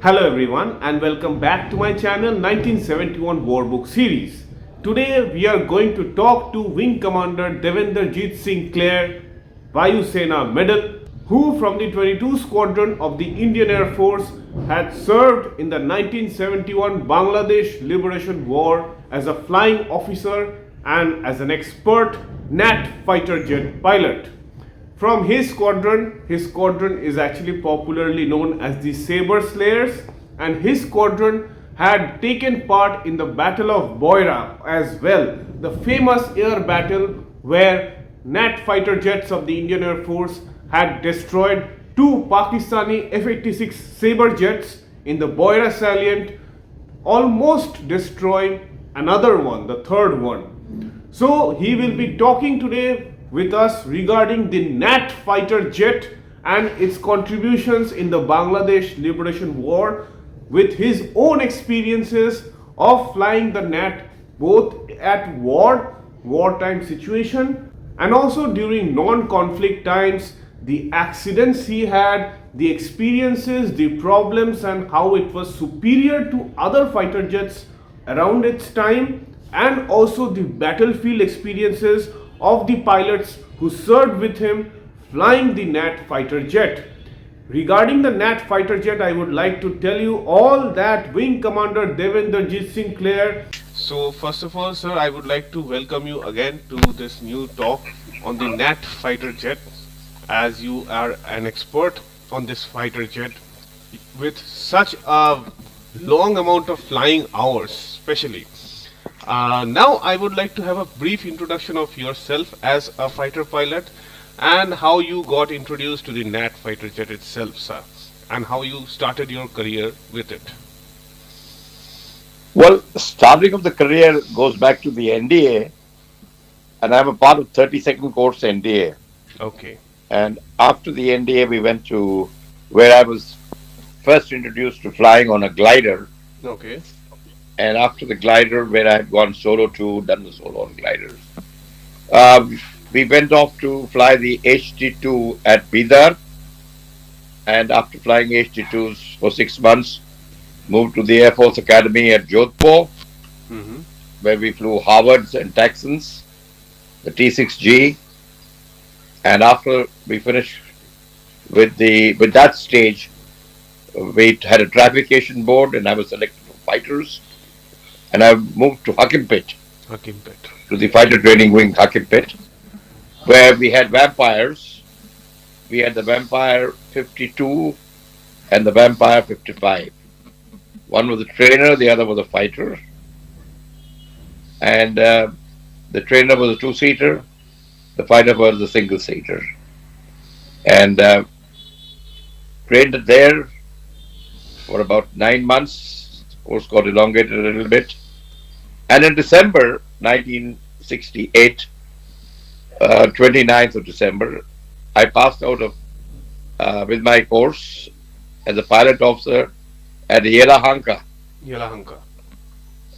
Hello everyone and welcome back to my channel 1971 War Book series. Today we are going to talk to Wing Commander Devender Jeet Singh Kler, Vayu Sena Medal, who from the 22 Squadron of the Indian Air Force had served in the 1971 Bangladesh Liberation War as a flying officer and as an expert Gnat fighter jet pilot. From his squadron is actually popularly known as the Saber Slayers, and his squadron had taken part in the Battle of Boira as well, the famous air battle where Gnat fighter jets of the Indian Air Force had destroyed two Pakistani F-86 Saber jets in the Boira salient, almost destroying another one, the third one. So he will be talking today with us regarding the Gnat fighter jet and its contributions in the Bangladesh Liberation War, with his own experiences of flying the Gnat both at wartime situation and also during non-conflict times, the accidents he had, the experiences, the problems, and how it was superior to other fighter jets around its time, and also the battlefield experiences of the pilots who served with him flying the Gnat fighter jet. Regarding the Gnat fighter jet, I would like to tell you all that Wing Commander Devender Jeet Singh Kler. So first of all, sir, I would like to welcome you again to this new talk on the Gnat fighter jet, as you are an expert on this fighter jet with such a long amount of flying hours especially. Now I would like to have a brief introduction of yourself as a fighter pilot and how you got introduced to the Gnat fighter jet itself, sir, and how you started your career with it. Well, starting of the career goes back to the NDA, and I'm a part of 32nd Course NDA. Okay. And after the NDA, we went to where I was first introduced to flying on a glider. Okay. And after the glider, where I had gone solo to, done the solo on gliders. We went off to fly the HT2 at Bidar. And after flying HT2s for 6 months, moved to the Air Force Academy at Jodhpur, where we flew Harvards and Texans, the T6G. And after we finished with that stage, we had a traffication board, and I was selected for fighters. And I moved to Hakimpet, to the fighter training wing Hakimpet, where we had vampires. We had the Vampire 52 and the Vampire 55. One was a trainer, the other was a fighter. And the trainer was a two-seater, the fighter was a single-seater. And trained there for about 9 months. Of course, got elongated a little bit. And in December 1968, 29th of December, I passed out of with my course as a pilot officer at Yelahanka.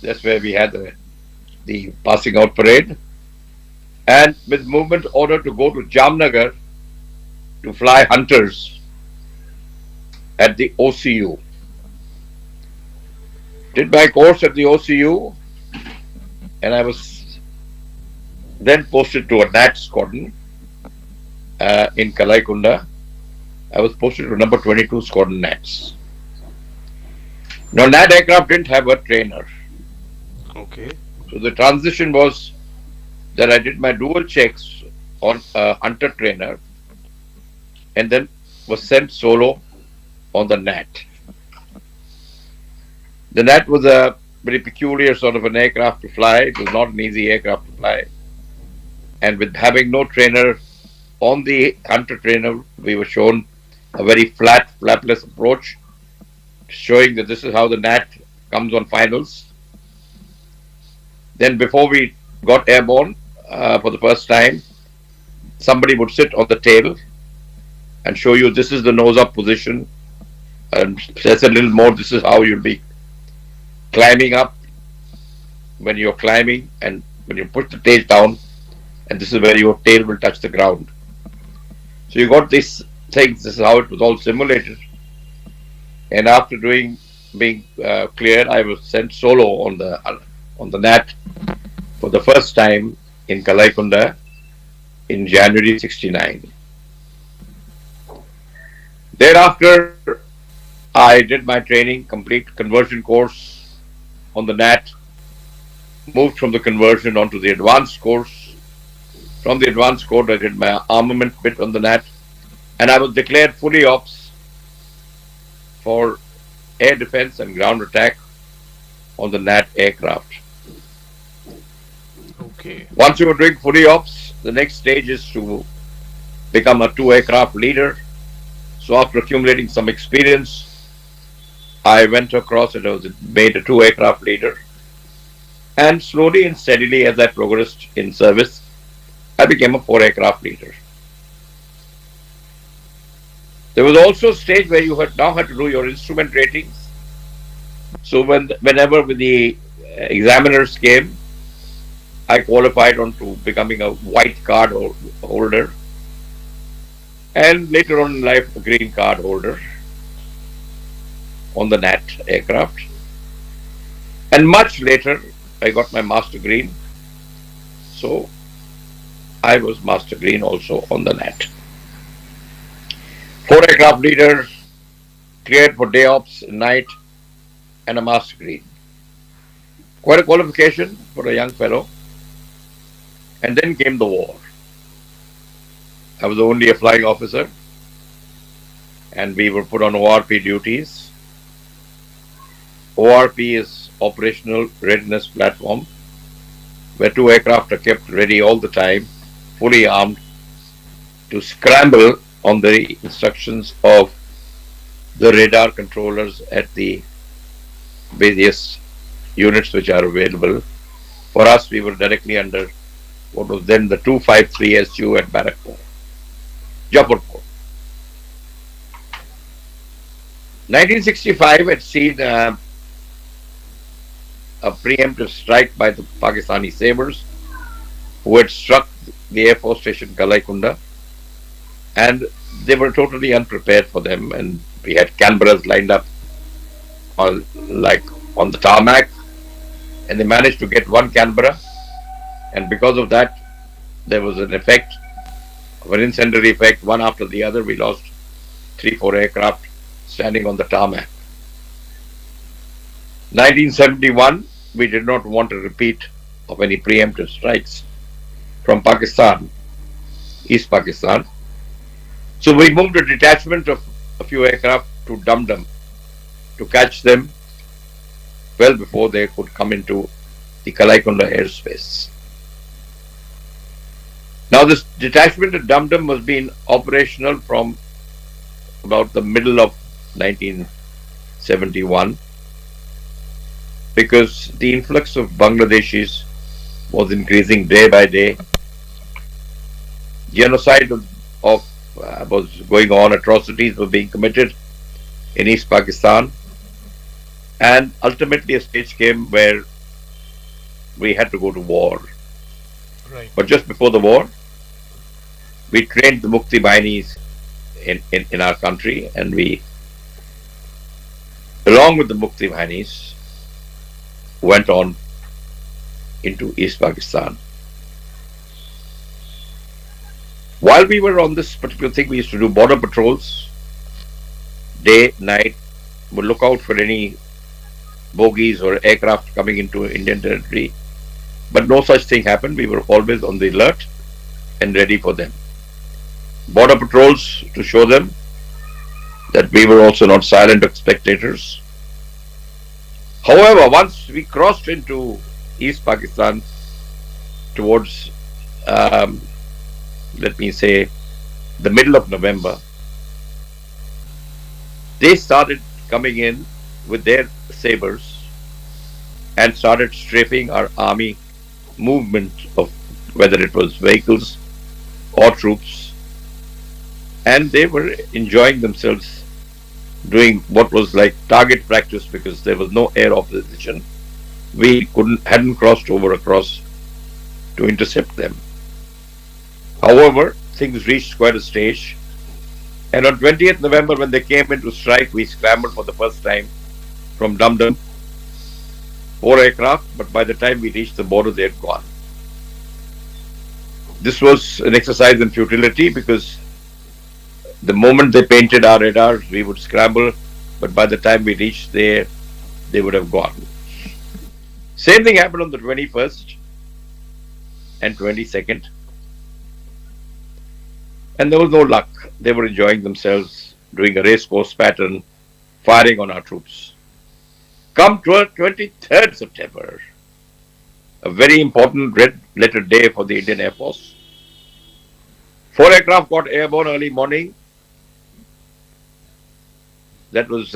That's where we had the passing out parade. And with movement order to go to Jamnagar to fly hunters at the OCU. Did my course at the OCU, and I was then posted to a Gnat squadron in Kalaikunda. I was posted to number 22 Squadron Gnats. Now, Gnat aircraft didn't have a trainer. Okay. So the transition was that I did my dual checks on a hunter trainer and then was sent solo on the Gnat. The Gnat was a very peculiar sort of an aircraft to fly. It was not an easy aircraft to fly. And with having no trainer on the hunter trainer, we were shown a very flat, flapless approach, showing that this is how the Gnat comes on finals. Then before we got airborne for the first time, somebody would sit on the tail and show you this is the nose-up position, and says a little more, this is how you'll be climbing up when you're climbing, and when you put the tail down, and this is where your tail will touch the ground. So you got these things, this is how it was all simulated. And after being cleared, I was sent solo on the Gnat for the first time in Kalaikunda in January '69. Thereafter, I did my training, complete conversion course on the Gnat, moved from the conversion onto the advanced course. From the advanced course, I did my armament bit on the Gnat, and I was declared fully ops for air defense and ground attack on the Gnat aircraft. Okay. Once you are doing fully ops, the next stage is to become a two aircraft leader. So after accumulating some experience, I went across and I was made a two aircraft leader. And slowly and steadily, as I progressed in service, I became a four aircraft leader. There was also a stage where you now had to do your instrument ratings. So whenever the examiners came, I qualified onto becoming a white card holder, and later on in life, a green card holder on the Gnat aircraft. And much later, I got my Master Green. So I was Master Green also on the Gnat. Four aircraft leader, cleared for day ops, night, and a Master Green. Quite a qualification for a young fellow. And then came the war. I was only a flying officer, and we were put on ORP duties. ORP is Operational Readiness Platform, where two aircraft are kept ready all the time, fully armed, to scramble on the instructions of the radar controllers at the various units which are available. For us, we were directly under what was then the 253 SU at Barakpur, Japurpur. 1965 had seen a preemptive strike by the Pakistani sabers, who had struck the Air Force Station Kalaikunda, and they were totally unprepared for them. And we had Canberras lined up on the tarmac, and they managed to get one Canberra, and because of that, there was an effect of an incendiary effect, one after the other. We lost 3-4 aircraft standing on the tarmac. 1971, we did not want a repeat of any preemptive strikes from Pakistan, East Pakistan. So we moved a detachment of a few aircraft to Dum Dum to catch them well before they could come into the Kalaikunda airspace. Now, this detachment at Dum Dum was being operational from about the middle of 1971, because the influx of Bangladeshis was increasing day by day. Genocide was going on, atrocities were being committed in East Pakistan, and ultimately a stage came where we had to go to war. Right. But just before the war, we trained the Mukti Bahinis in our country, and we, along with the Mukti Bahinis, went on into East Pakistan. While we were on this particular thing, we used to do border patrols, day, night. We'd look out for any bogies or aircraft coming into Indian territory. But no such thing happened. We were always on the alert and ready for them. Border patrols to show them that we were also not silent spectators. However, once we crossed into East Pakistan towards, let me say, the middle of November, they started coming in with their sabers and started strafing our army movement, of whether it was vehicles or troops, and they were enjoying themselves doing what was like target practice, because there was no air opposition. We hadn't crossed over across to intercept them. However, things reached quite a stage And on 20th November, when they came into strike, we scrambled for the first time from Dum Dum, 4 aircraft, but by the time we reached the border, they had gone. This was an exercise in futility because the moment they painted our radars, we would scramble, but by the time we reached there, they would have gone. Same thing happened on the 21st and 22nd, and there was no luck. They were enjoying themselves, doing a race course pattern, firing on our troops. Come to 23rd September, a very important red letter day for the Indian Air Force. 4 aircraft got airborne early morning. That was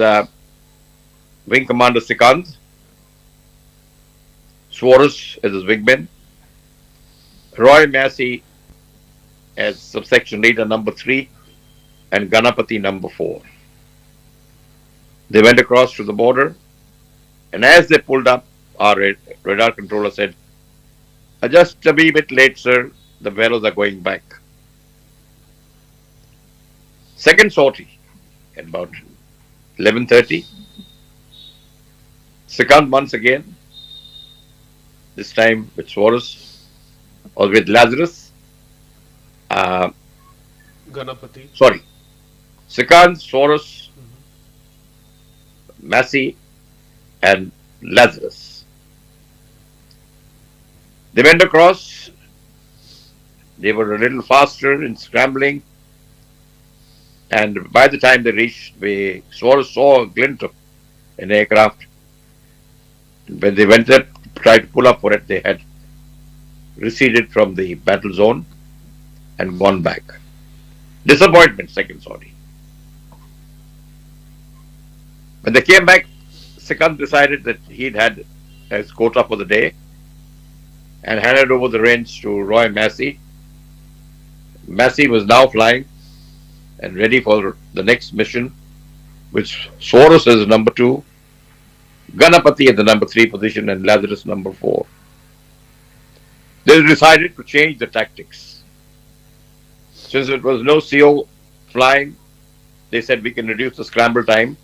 Wing Commander Sikand, Swarus as his wingman, Roy Massey as subsection leader number 3, and Ganapati number 4. They went across to the border, and as they pulled up, our radar controller said, "Just a wee bit late, sir. The fellows are going back." Second sortie at about 11:30. Sikand once again, this time with Swarus or with Lazarus. Ganapati. Sorry. Sikand, Swarus, Massey, and Lazarus. They went across. They were a little faster in scrambling. And by the time they reached, Swarus saw a glint of an aircraft. When they went there to try to pull up for it, they had receded from the battle zone and gone back. Disappointment, second sortie. When they came back, Sikand decided that he'd had his quota for the day and handed over the reins to Roy Massey. Massey was now flying and ready for the next mission, which Swarus as number 2, Ganapati at the number 3 position, and Lazarus number 4. They decided to change the tactics. Since it was no CO flying, they said we can reduce the scramble time,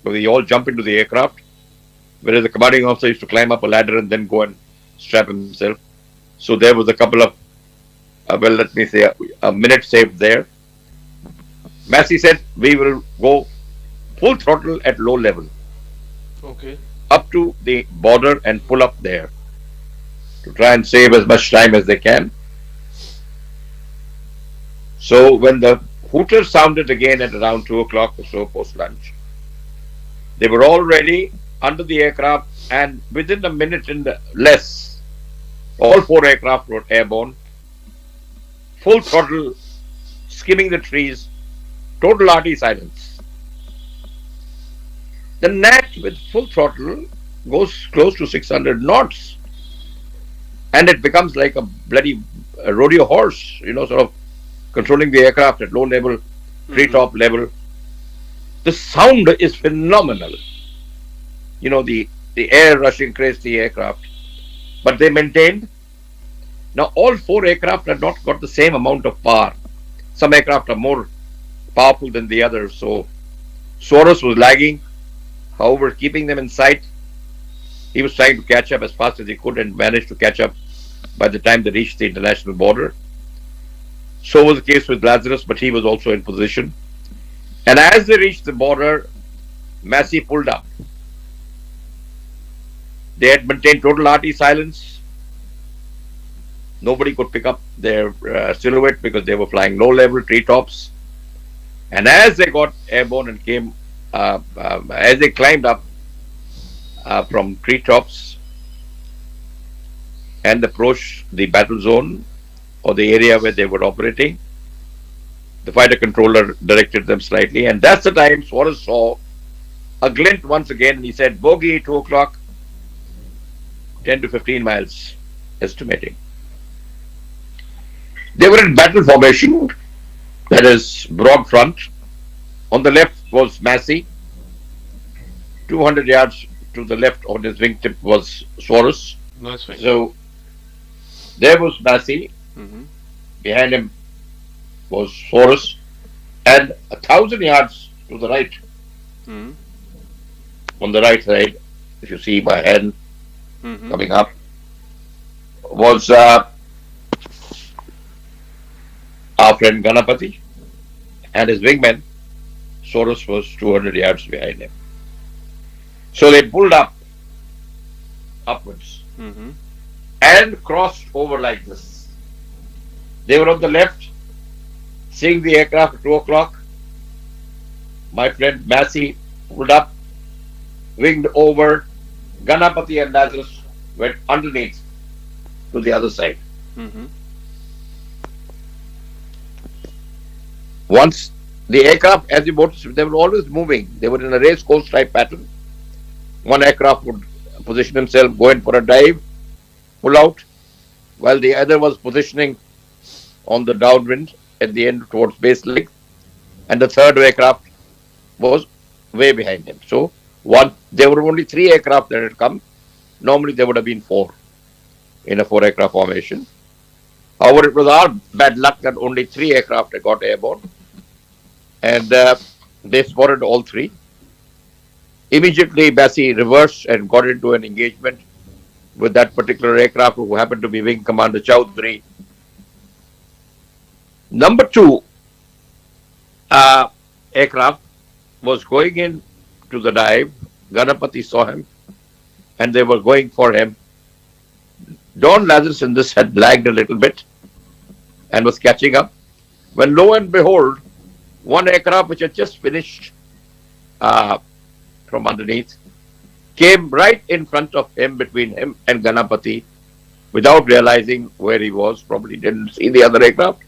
but we all jump into the aircraft, whereas the commanding officer used to climb up a ladder and then go and strap himself. So there was a couple of, a minute saved there. Massey said we will go full throttle at low level. Okay. Up to the border and pull up there to try and save as much time as they can. So when the hooter sounded again at around 2 o'clock or so post lunch, they were all ready under the aircraft, and within a minute and less, all 4 aircraft were airborne, full throttle, skimming the trees, total RT silence. The Gnat with full throttle goes close to 600 knots, and it becomes like a bloody rodeo horse, sort of controlling the aircraft at low level, treetop level. The sound is phenomenal. The air rushing across the aircraft. But they maintained. Now all 4 aircraft have not got the same amount of power. Some aircraft are more powerful than the others. So Swarus was lagging, however, keeping them in sight. He was trying to catch up as fast as he could and managed to catch up by the time they reached the international border. So was the case with Lazarus, but he was also in position. And as they reached the border, Massey pulled up. They had maintained total RT silence. Nobody could pick up their silhouette because they were flying low level treetops. And as they got airborne and came, as they climbed up from treetops and approached the battle zone or the area where they were operating, the fighter controller directed them slightly, and that's the time Swarus saw a glint once again, and he said, "Bogey, 2 o'clock, 10 to 15 miles, estimating." They were in battle formation, that is, broad front. On the left was Massey. 200 yards to the left on his wingtip was Swarus. Nice wing. So there was Massey. Behind him was Swarus. And 1,000 yards to the right, Mm-hmm. on the right side, if you see my hand Mm-hmm. coming up, was our friend Ganapati and his wingman. Soros was 200 yards behind him. So they pulled up upwards Mm-hmm. and crossed over like this. They were on the left, seeing the aircraft at 2 o'clock. My friend Massey pulled up, winged over. Ganapati and Lazarus went underneath to the other side. Mm-hmm. Once the aircraft, as you noticed, they were always moving. They were in a race course type pattern. One aircraft would position himself, go in for a dive, pull out, while the other was positioning on the downwind at the end towards base leg, and the third aircraft was way behind him. So there were only three aircraft that had come. Normally there would have been four in a four aircraft formation. However, it was our bad luck that only three aircraft had got airborne, and they spotted all three. Immediately, Bassi reversed and got into an engagement with that particular aircraft, who happened to be Wing Commander Chowdhury. Number two uh, aircraft was going in to the dive. Ganapati saw him, and they were going for him. Don Lazarus in this had lagged a little bit and was catching up. When lo and behold, one aircraft which had just finished uh, from underneath came right in front of him, between him and Ganapati, without realizing where he was. Probably didn't see the other aircraft.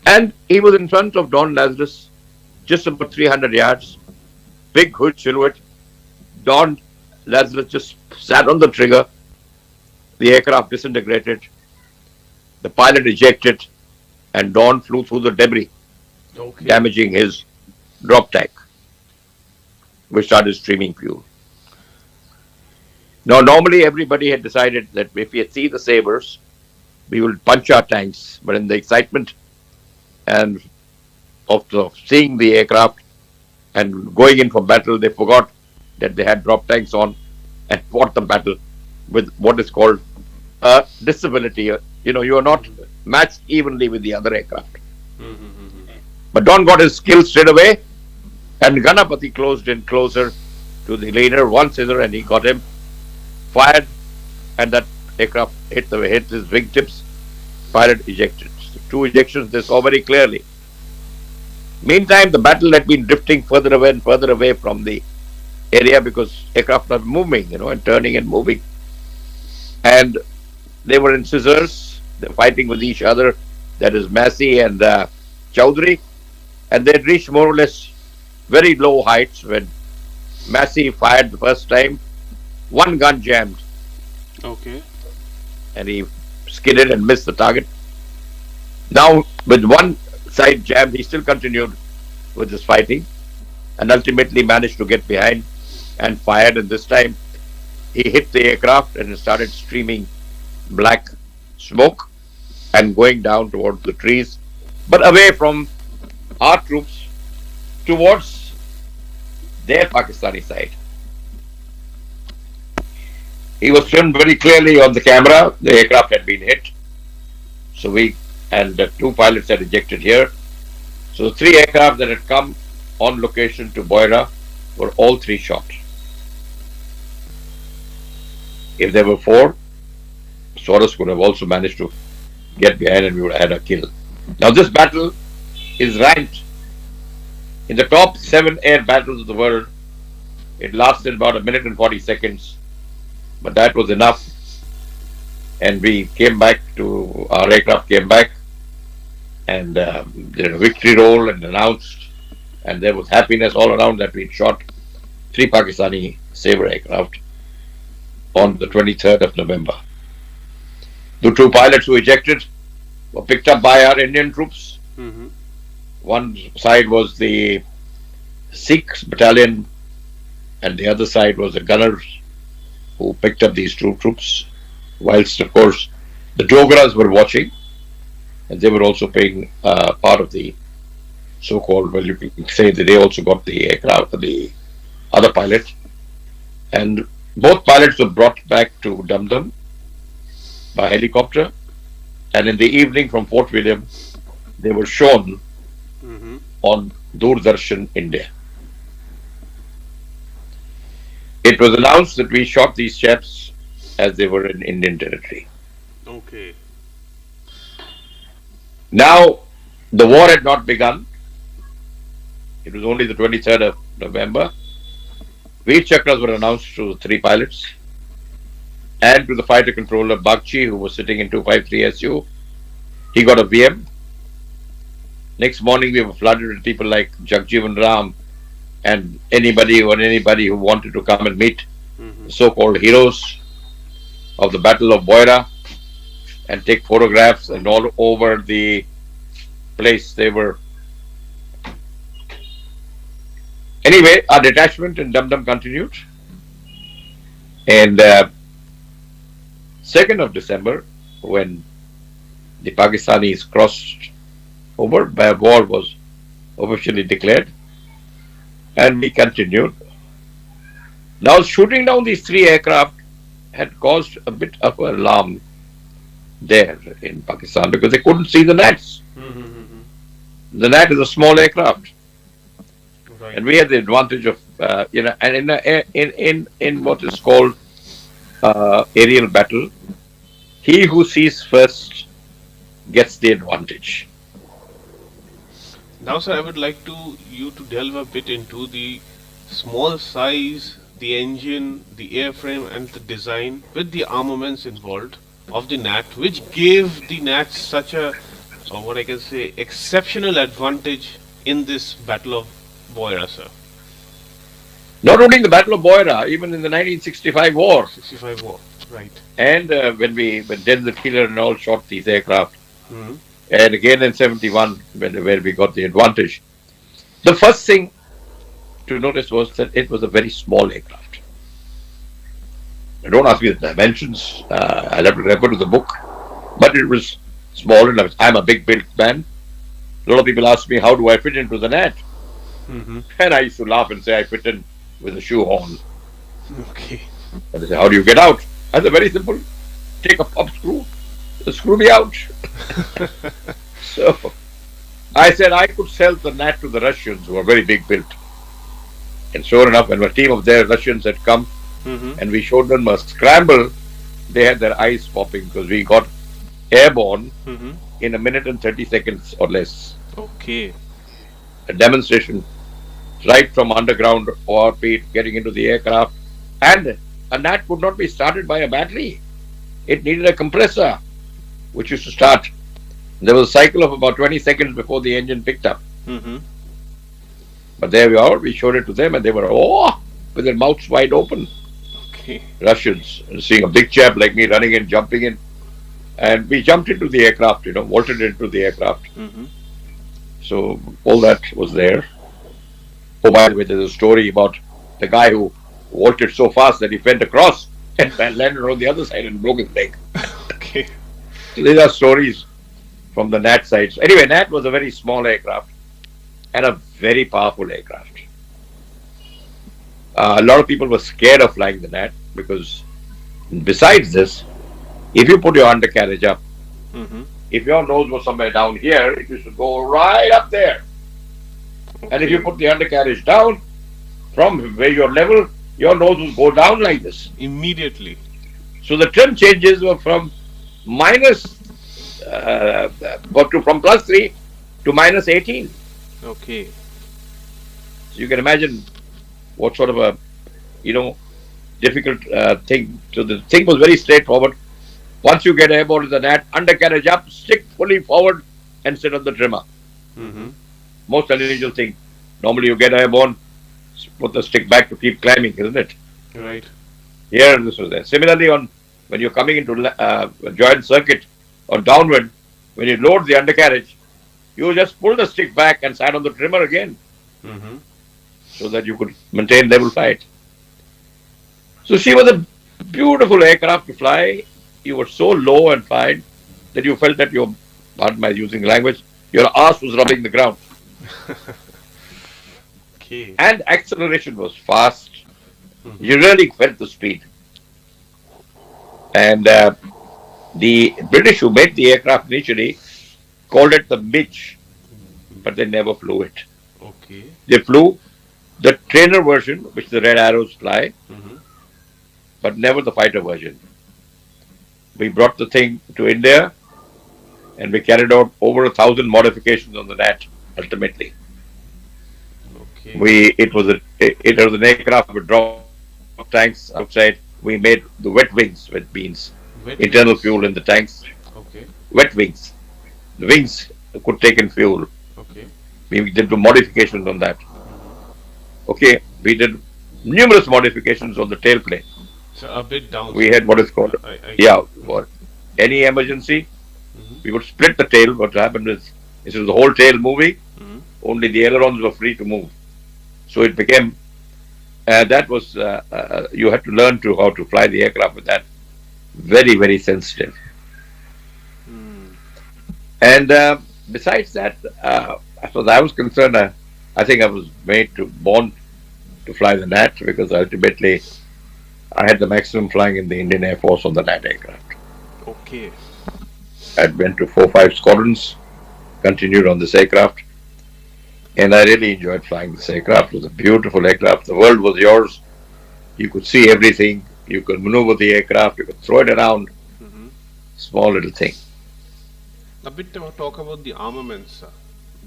And he was in front of Don Lazarus, just about 300 yards. Big hood silhouette. Don Lazarus just sat on the trigger. The aircraft disintegrated. The pilot ejected, and Don flew through the debris, Okay. damaging his drop tank, which started streaming fuel. Now, normally everybody had decided that if we see the sabers, we will punch our tanks. But in the excitement and of seeing the aircraft and going in for battle, they forgot that they had drop tanks on and fought the battle with what is called a disability. You are not matched evenly with the other aircraft. Mm-hmm. But Don got his skill straight away, and Ganapati closed in closer to the leader, one scissor, and he got him, fired, and that aircraft hit his wingtips. Pilot ejected. So 2 ejections they saw very clearly. Meantime, the battle had been drifting further away and further away from the area, because aircraft are moving, and turning and moving. And they were in scissors. They're fighting with each other. That is Massey and Chowdhury. And they had reached more or less very low heights when Massey fired the first time. One gun jammed, Okay. and he skidded and missed the target. Now, with one side jammed, he still continued with his fighting, and ultimately managed to get behind and fired. And this time, he hit the aircraft, and it started streaming black smoke and going down towards the trees, but away from our troops towards their Pakistani side. He was filmed very clearly on the camera. The aircraft had been hit. So the two pilots had ejected here. So the three aircraft that had come on location to Boira were all three shot. If there were four, Soros could have also managed to get behind, and we would have had a kill. Now, this battle is ranked in the top 7 air battles of the world. It lasted about a minute and 40 seconds, but that was enough. And we came back to, our aircraft came back and did a victory roll and announced, and there was happiness all around that we'd shot 3 Pakistani Sabre aircraft on the 23rd of November. The 2 pilots who ejected were picked up by our Indian troops. Mm-hmm. One side was the Sikh battalion, and the other side was the gunners who picked up these 2 troops. Whilst, of course, the Dogras were watching, and they were also paying part of the so-called, well, you can say that they also got the aircraft, the other pilot, and both pilots were brought back to Dum Dum by helicopter, and in the evening from Fort William, they were shown Mm-hmm. on Doordarshan India. It was announced that we shot these chaps as they were in Indian territory. Okay. Now, the war had not begun. It was only the 23rd of November. Veer Chakras were announced to the three pilots and to the fighter controller Bagchi, who was sitting in 253 SU. He got a VM. Next morning, we were flooded with people like Jagjeevan Ram and anybody who wanted to come and meet Mm-hmm. the so-called heroes of the Battle of Boira and take photographs and all over the place they were. Anyway, our detachment in Dum Dum continued, and 2nd of December, when the Pakistanis crossed over, war was officially declared, and we continued. Now, shooting down these three aircraft had caused a bit of alarm there in Pakistan because they couldn't see the Nats. Mm-hmm. The Nat is a small aircraft, Right. and we had the advantage of and in what is called aerial battle, he who sees first gets the advantage. Now, sir, I would like you to delve a bit into the small size, the engine, the airframe, and the design with the armaments involved of the Nat, which gave the Nat such a, or what I can say, exceptional advantage in this Battle of Boira, sir. Not only in the Battle of Boira, even in the 1965 war, 65 war, right? and when Devender Kler and all shot these aircraft, Hmm. and again in 71 where we got the advantage. The first thing to notice was that it was a very small aircraft. Don't ask me the dimensions. I'll have to refer to the book, but it was small enough. I'm a big built man. A lot of people ask me, how do I fit into the Nat? Mm-hmm. And I used to laugh and say, I fit in with a shoehorn. Okay. And they say, how do you get out? I said, very simple. Take a pop screw, screw me out. So I said I could sell the Nat to the Russians, who are very big built. And sure enough, when a team of their Russians had come Mm-hmm. and we showed them a scramble, they had their eyes popping because we got airborne Mm-hmm. in a minute and 30 seconds or less. Okay. A demonstration right from underground orbit, getting into the aircraft. And a Nat could not be started by a battery. It needed a compressor, which used to start. There was a cycle of about 20 seconds before the engine picked up. Mm-hmm. But there we are. We showed it to them and they were, with their mouths wide open. Okay. Russians, seeing a big chap like me running in, jumping in. And we jumped into the aircraft, vaulted into the aircraft. Mm-hmm. So all that was there. Oh, by the way, there's a story about the guy who vaulted so fast that he went across and landed on the other side and broke his leg. Okay. So these are stories from the Nat side. So anyway, Nat was a very small aircraft and a very powerful aircraft. A lot of people were scared of flying the Nat because besides this, if you put your undercarriage up, Mm-hmm. if your nose was somewhere down here, it used to go right up there. And if you put the undercarriage down, from where you're level, your nose will go down like this. Immediately. So the trim changes were from from +3 to -18. Okay. So you can imagine what sort of a, difficult thing. So the thing was very straightforward. Once you get airborne with the Nat, undercarriage up, stick fully forward and sit on the trimmer. Mm-hmm. Most unusual thing. Normally you get airborne, put the stick back to keep climbing, isn't it? Right. Here this was there. Similarly, when you're coming into a joint circuit or downward, when you load the undercarriage, you just pull the stick back and sat on the trimmer again, Mm-hmm. so that you could maintain level flight. So she was a beautiful aircraft to fly. You were so low and fine that you felt that pardon my using language, your ass was rubbing the ground. Okay. And acceleration was fast. Mm-hmm. You really felt the speed. And the British who made the aircraft initially called it the Midge, but they never flew it. Okay. They flew the trainer version, which the Red Arrows fly, Mm-hmm. but never the fighter version. We brought the thing to India and we carried out over 1,000 modifications on the Gnat. Ultimately, Okay. it was an aircraft with drop tanks outside. We made the wet wings with beans, Wet internal fuel in wings. the tanks. Okay. Wet wings. The wings could take in fuel. Okay. We did the modifications on that. Mm-hmm. Okay, we did numerous modifications on the tailplane. So a bit We had downstream. what is called, I get yeah, it. for any emergency, we Mm-hmm. would split the tail. What happened is, instead of the whole tail moving, Mm-hmm. only the ailerons were free to move. So it became, that was, you had to learn to how to fly the aircraft with that. Very, very sensitive. Mm. And besides that, as far as I was concerned, I think I was born to fly the Gnat because ultimately I had the maximum flying in the Indian Air Force on the Gnat aircraft. Okay. I went to 4, 5 squadrons, continued on this aircraft, and I really enjoyed flying this aircraft. It was a beautiful aircraft. The world was yours. You could see everything. You could maneuver the aircraft. You could throw it around. Mm-hmm. Small little thing. A bit talk about the armaments,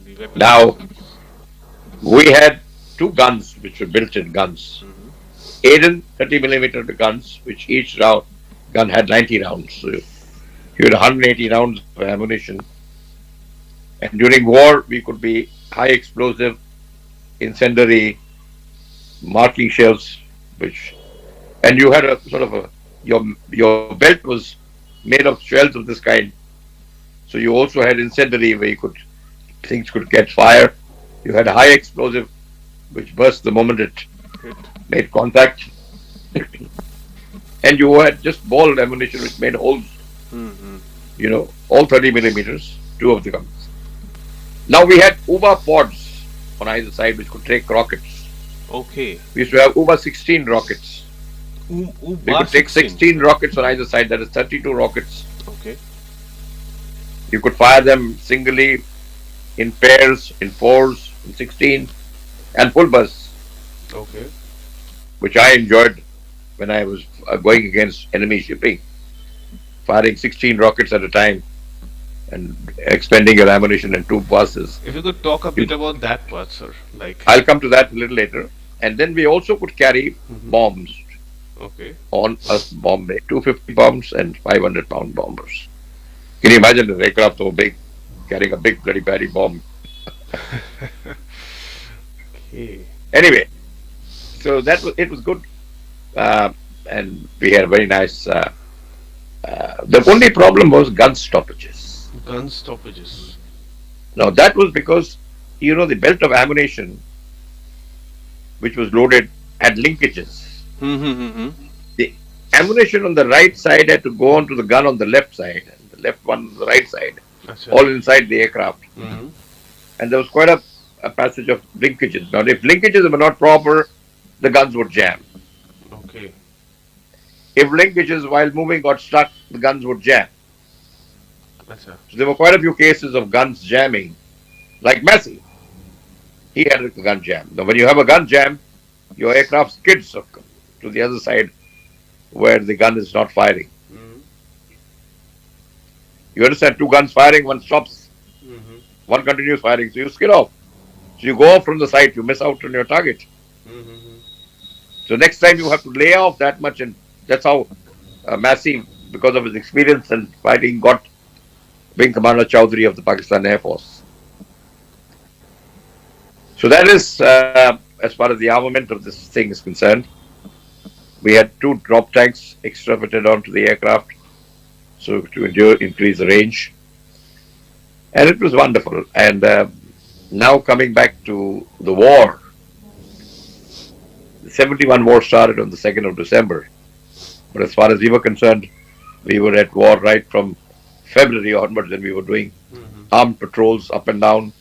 the weapon Now, systems. we had two guns which were built-in guns. Mm-hmm. Aiden 30 millimeter guns, which each gun had 90 rounds. So you had 180 rounds of ammunition. And during war, we could be high explosive, incendiary, marking shells, which, and you had a sort of your belt was made of shells of this kind. So you also had incendiary where things could catch fire. You had high explosive, which burst the moment it Hit. made contact. And you had just ball ammunition which made holes, Mm-hmm. all 30 millimeters, two of the guns. Now we had UBA pods on either side which could take rockets. Okay. We used to have UBA 16 rockets. We Bar could take 16. 16 rockets on either side, that is 32 rockets. Okay. You could fire them singly, in pairs, in fours, in 16, and full bursts, Okay. which I enjoyed when I was going against enemy shipping, firing 16 rockets at a time and expending your ammunition in two passes. If you could talk a You, bit about that part, sir. Like. I'll come to that a little later. And then we also could carry Mm-hmm. bombs Okay. on us, Bombay, 250 pounds and 500-pound bombers. Can you imagine an aircraft so big carrying a big bloody batty bomb? Okay. Anyway, so it was good, uh, and we had a very nice. The only problem was gun stoppages. Gun stoppages. Now that was because the belt of ammunition which was loaded had linkages. Mm-hmm. The ammunition on the right side had to go onto the gun on the left side, and the left one on the right side, Acha. all inside the aircraft. Mm-hmm. And there was quite a passage of linkages. Now, if linkages were not proper, the guns would jam. Okay. If linkages while moving got stuck, the guns would jam. Acha. So there were quite a few cases of guns jamming, like Massey. He had a gun jam. Now, when you have a gun jam, your aircraft skids to the other side where the gun is not firing. Mm-hmm. You understand? Two guns firing, one stops, Mm-hmm. one continues firing, so you skid off. So you go off from the sight, you miss out on your target. Mm-hmm. So next time you have to lay off that much, and that's how Massey, because of his experience and fighting, got Wing Commander Chowdhury of the Pakistan Air Force. So that is, as far as the armament of this thing is concerned. We had two drop tanks extra fitted onto the aircraft, so to increase the range. And it was wonderful. And now coming back to the war, the 71 war started on the 2nd of December. But as far as we were concerned, we were at war right from February onwards, and we were doing Mm-hmm. armed patrols up and down.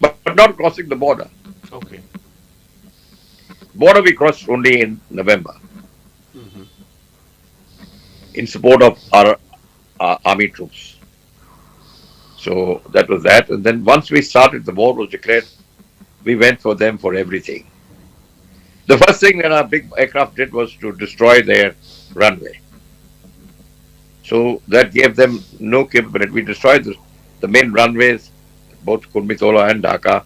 but not crossing the border. Okay. Border we crossed only in November Mm-hmm. in support of our army troops. So that was that. And then once we started, the war was declared. We went for them for everything. The first thing that our big aircraft did was to destroy their runway. So that gave them no capability. We destroyed the main runways, both Kurmitola and Dhaka,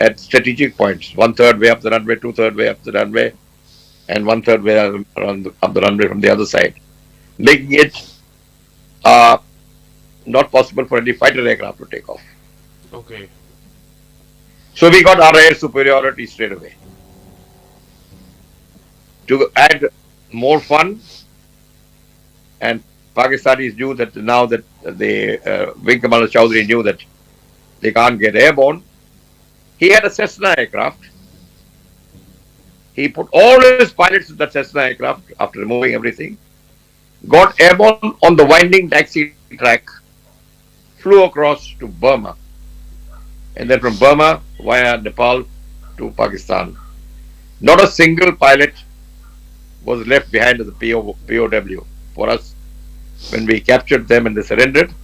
at strategic points. One third way up the runway, two third way up the runway, and one third way up the runway from the other side, making it uh, not possible for any fighter aircraft to take off. Okay. So we got our air superiority straight away. To add more fun, and Pakistanis knew that now that the Wing Commander Chowdhury knew that they can't get airborne, he had a Cessna aircraft. He put all his pilots in the Cessna aircraft after removing everything, got airborne on the winding taxi track, flew across to Burma, and then from Burma via Nepal to Pakistan. Not a single pilot was left behind as a POW for us. When we captured them and they surrendered,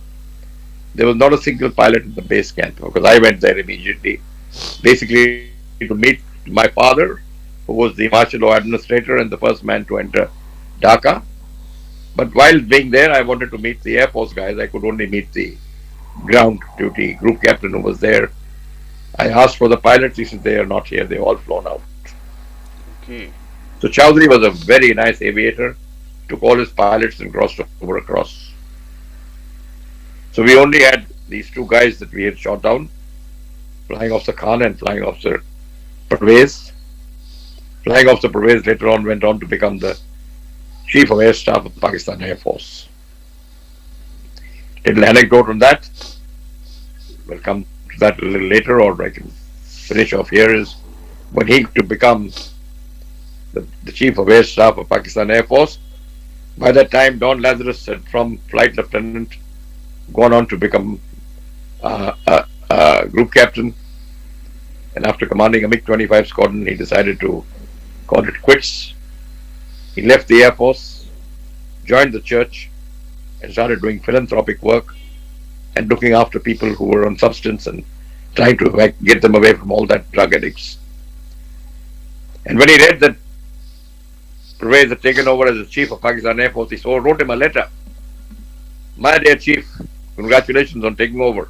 there was not a single pilot in the base camp because I went there immediately, basically to meet my father, who was the martial law administrator and the first man to enter Dhaka. But while being there, I wanted to meet the Air Force guys. I could only meet the ground duty group captain who was there. I asked for the pilots. He said they are not here. They all flown out. Okay. So Chowdhury was a very nice aviator. Took all his pilots and crossed over across. So we only had these two guys that we had shot down, Flying Officer Khan and Flying Officer Pervez. Flying Officer Pervez later on went on to become the Chief of Air Staff of the Pakistan Air Force. Little anecdote on that. We'll come to that a little later, or I can finish off here. Is when he to become the Chief of Air Staff of Pakistan Air Force. By that time, Don Lazarus had from flight lieutenant gone on to become group captain. And after commanding a MiG-25 squadron, he decided to call it quits. He left the Air Force, joined the church, and started doing philanthropic work and looking after people who were on substance and trying to get them away from all that drug addicts. And when he read that Pervez had taken over as the Chief of Pakistan Air Force, he wrote him a letter. My dear Chief, congratulations on taking over.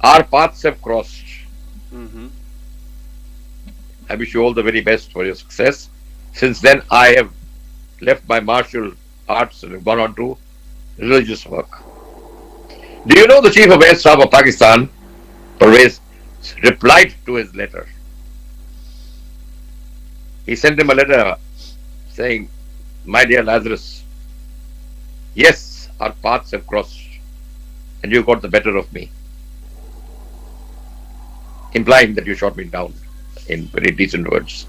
Our paths have crossed. Mm-hmm. I wish you all the very best for your success. Since then, I have left my martial arts and have gone on to religious work. Do you know the Chief of Air Staff of Pakistan, Pervez, replied to his letter? He sent him a letter saying, my dear Lazarus, yes, our paths have crossed and you got the better of me. Implying that you shot me down in very decent words.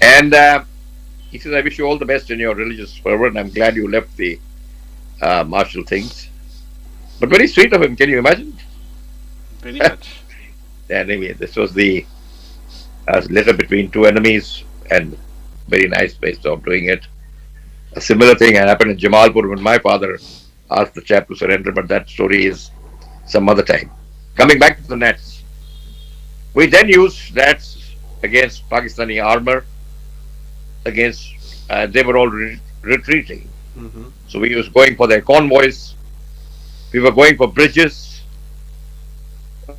And he says, I wish you all the best in your religious fervor and I'm glad you left the martial things. But very sweet of him, can you imagine? Very much. Anyway, this was the letter between two enemies and very nice way of doing it. A similar thing happened in Jamalpur when my father asked the chap to surrender, but that story is some other time. Coming back to the Gnats. We then used Gnats against Pakistani armor, against, they were all retreating. Mm-hmm. So we was going for their convoys, we were going for bridges,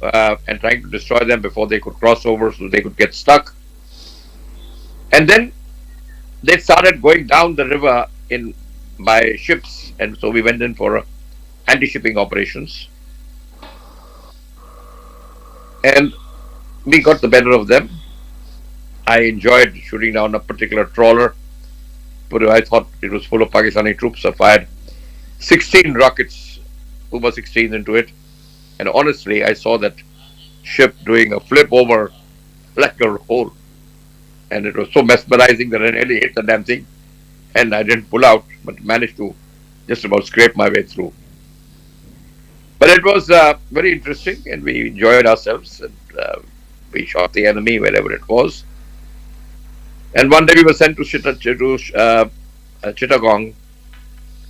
and trying to destroy them before they could cross over so they could get stuck. And then they started going down the river by ships, and so we went in for anti-shipping operations. And we got the better of them. I enjoyed shooting down a particular trawler, but I thought it was full of Pakistani troops. I fired 16 rockets, Uber 16 into it. And honestly, I saw that ship doing a flip over like a roll. And it was so mesmerizing that I nearly hit the damn thing. And I didn't pull out, but managed to just about scrape my way through. But it was very interesting, and we enjoyed ourselves, and we shot the enemy wherever it was. And one day we were sent to Chittagong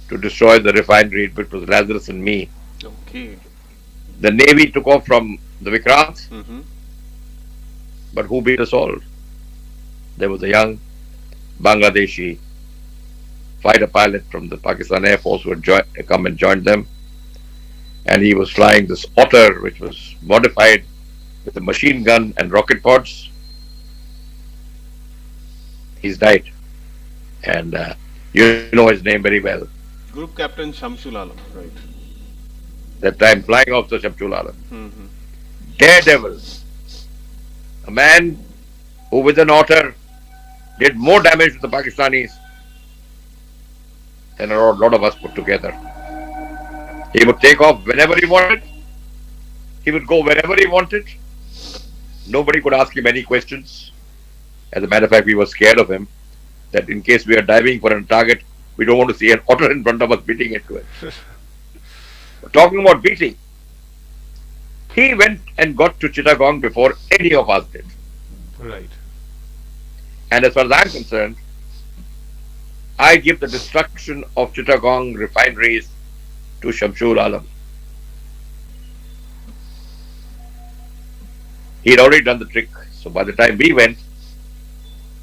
to destroy the refinery, which was Lazarus and me. Okay. The Navy took off from the Vikrant, Mm-hmm. but who beat us all? There was a young Bangladeshi fighter pilot from the Pakistan Airforce who had come and joined them. And he was flying this Otter, which was modified with a machine gun and rocket pods. He's died. And you know his name very well. Group Captain Shamsul Alam, right? That time, flying officer Shamsul Alam. Mm-hmm. Daredevil. A man who with an Otter did more damage to the Pakistanis than a lot of us put together. He would take off whenever he wanted. He would go wherever he wanted. Nobody could ask him any questions. As a matter of fact, we were scared of him, that in case we are diving for a target, we don't want to see an Otter in front of us beating into it. Talking about beating, he went and got to Chittagong before any of us did. Right. And as far as I'm concerned, I give the destruction of Chittagong refineries to Shamsul Alam. He had already done the trick. So by the time we went,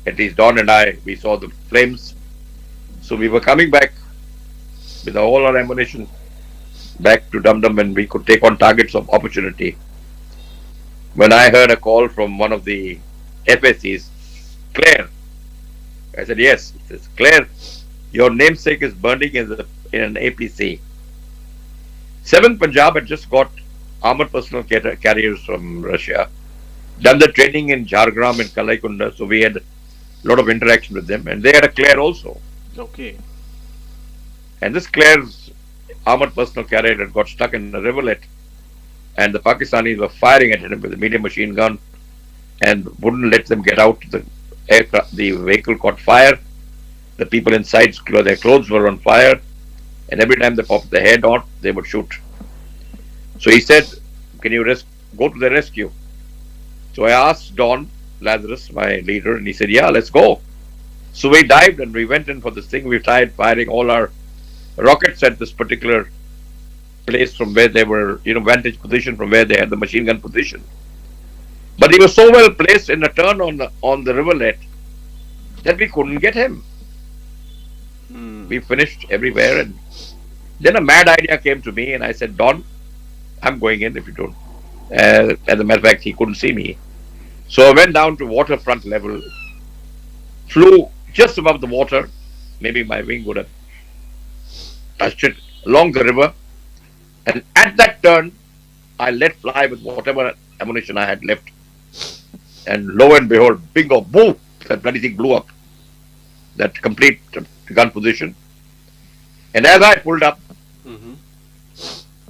at least Don and I, we saw the flames. So we were coming back with all our ammunition back to Dum Dum, and we could take on targets of opportunity. When I heard a call from one of the FSCs, Kler, I said, yes. He says, Kler, your namesake is burning in an APC. 7th Punjab had just got armored personnel carriers from Russia, done the training in Jhargram and Kalaikunda, so we had a lot of interaction with them, and they had a Kler also. Okay. And this Kler's armored personnel carrier had got stuck in a rivulet, and the Pakistanis were firing at him with a medium machine gun and wouldn't let them get out. The vehicle caught fire. The people inside, their clothes were on fire, and every time they popped their head out, they would shoot. So he said, can you go to the rescue? So I asked Don Lazarus, my leader, and he said, yeah, let's go. So we dived and we went in for this thing. We tried firing all our rockets at this particular place from where they were, vantage position from where they had the machine gun position. But he was so well placed in a turn on the rivulet that we couldn't get him. We finished everywhere, and then a mad idea came to me, and I said, Don, I'm going in if you don't. As a matter of fact, he couldn't see me. So I went down to waterfront level, flew just above the water. Maybe my wing would have touched it along the river. And at that turn, I let fly with whatever ammunition I had left. And lo and behold, bingo, boom, that bloody thing blew up. That complete gun position. And as I pulled up,